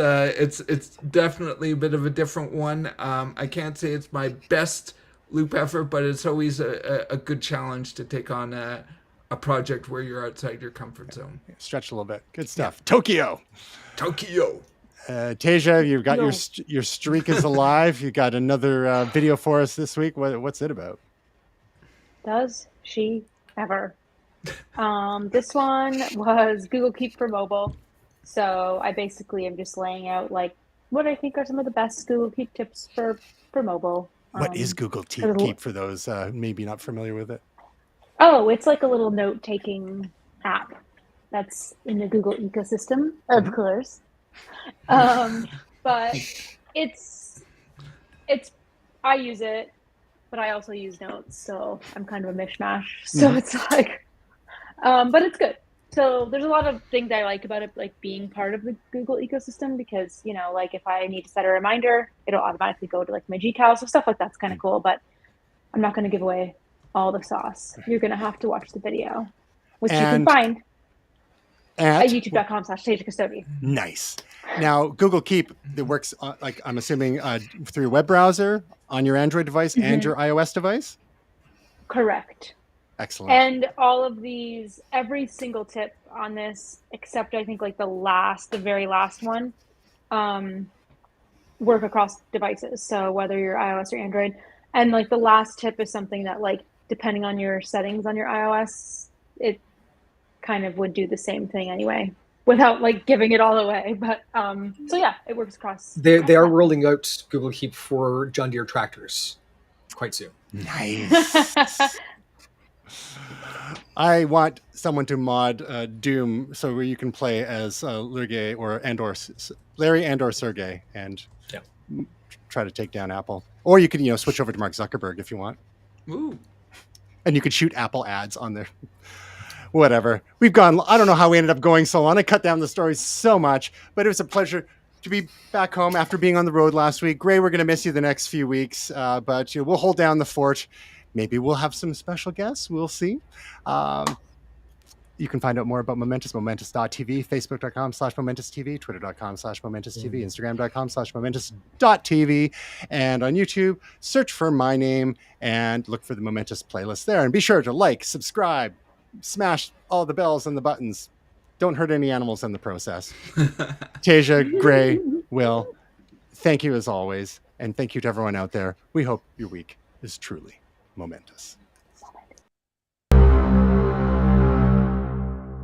definitely a bit of a different one. I can't say it's my best loop effort, but it's always a good challenge to take on a project where you're outside your comfort zone. Stretch a little bit. Good stuff. Yeah. Tokyo. Tasia, you've got your streak is alive. You got another video for us this week. What's it about? Does she ever? This one was Google Keep for mobile. So I basically am just laying out like what I think are some of the best Google Keep tips for mobile. What is Google Keep for those maybe not familiar with it? Oh, it's like a little note-taking app that's in the Google ecosystem, of course. But it's I use it, but I also use Notes, so I'm kind of a mishmash. So it's like, but it's good. So there's a lot of things I like about it, like being part of the Google ecosystem, because like if I need to set a reminder, it'll automatically go to like my GCal, so stuff like that's kind of cool. But I'm not going to give away all the sauce. You're going to have to watch the video, which you can find at youtube.com/TasiaCustodian. Nice. Now, Google Keep, it works like I'm assuming through your web browser on your Android device and your iOS device? Correct. Excellent. And all of these, every single tip on this, except I think like the very last one, work across devices. So whether you're iOS or Android. And like the last tip is something that like, depending on your settings on your iOS, it kind of would do the same thing anyway, without like giving it all away. But so yeah, it works across. They are rolling out Google Keep for John Deere tractors quite soon. Nice. I want someone to mod Doom so where you can play as Larry and/or Sergey and try to take down Apple. Or you can switch over to Mark Zuckerberg if you want. Ooh. And you could shoot Apple ads on there. Whatever. We've gone, I don't know how we ended up going so long. I cut down the story so much, but it was a pleasure to be back home after being on the road last week. Gray, we're going to miss you the next few weeks, but we'll hold down the fort. Maybe we'll have some special guests. We'll see. You can find out more about Momentous, momentous.tv, facebook.com/momentous.tv, twitter.com/momentous.tv, instagram.com/momentous.tv, and on YouTube, search for my name and look for the Momentous playlist there. And be sure to like, subscribe, smash all the bells and the buttons. Don't hurt any animals in the process. Tasia, Gray, Will, thank you as always. And thank you to everyone out there. We hope your week is truly momentous.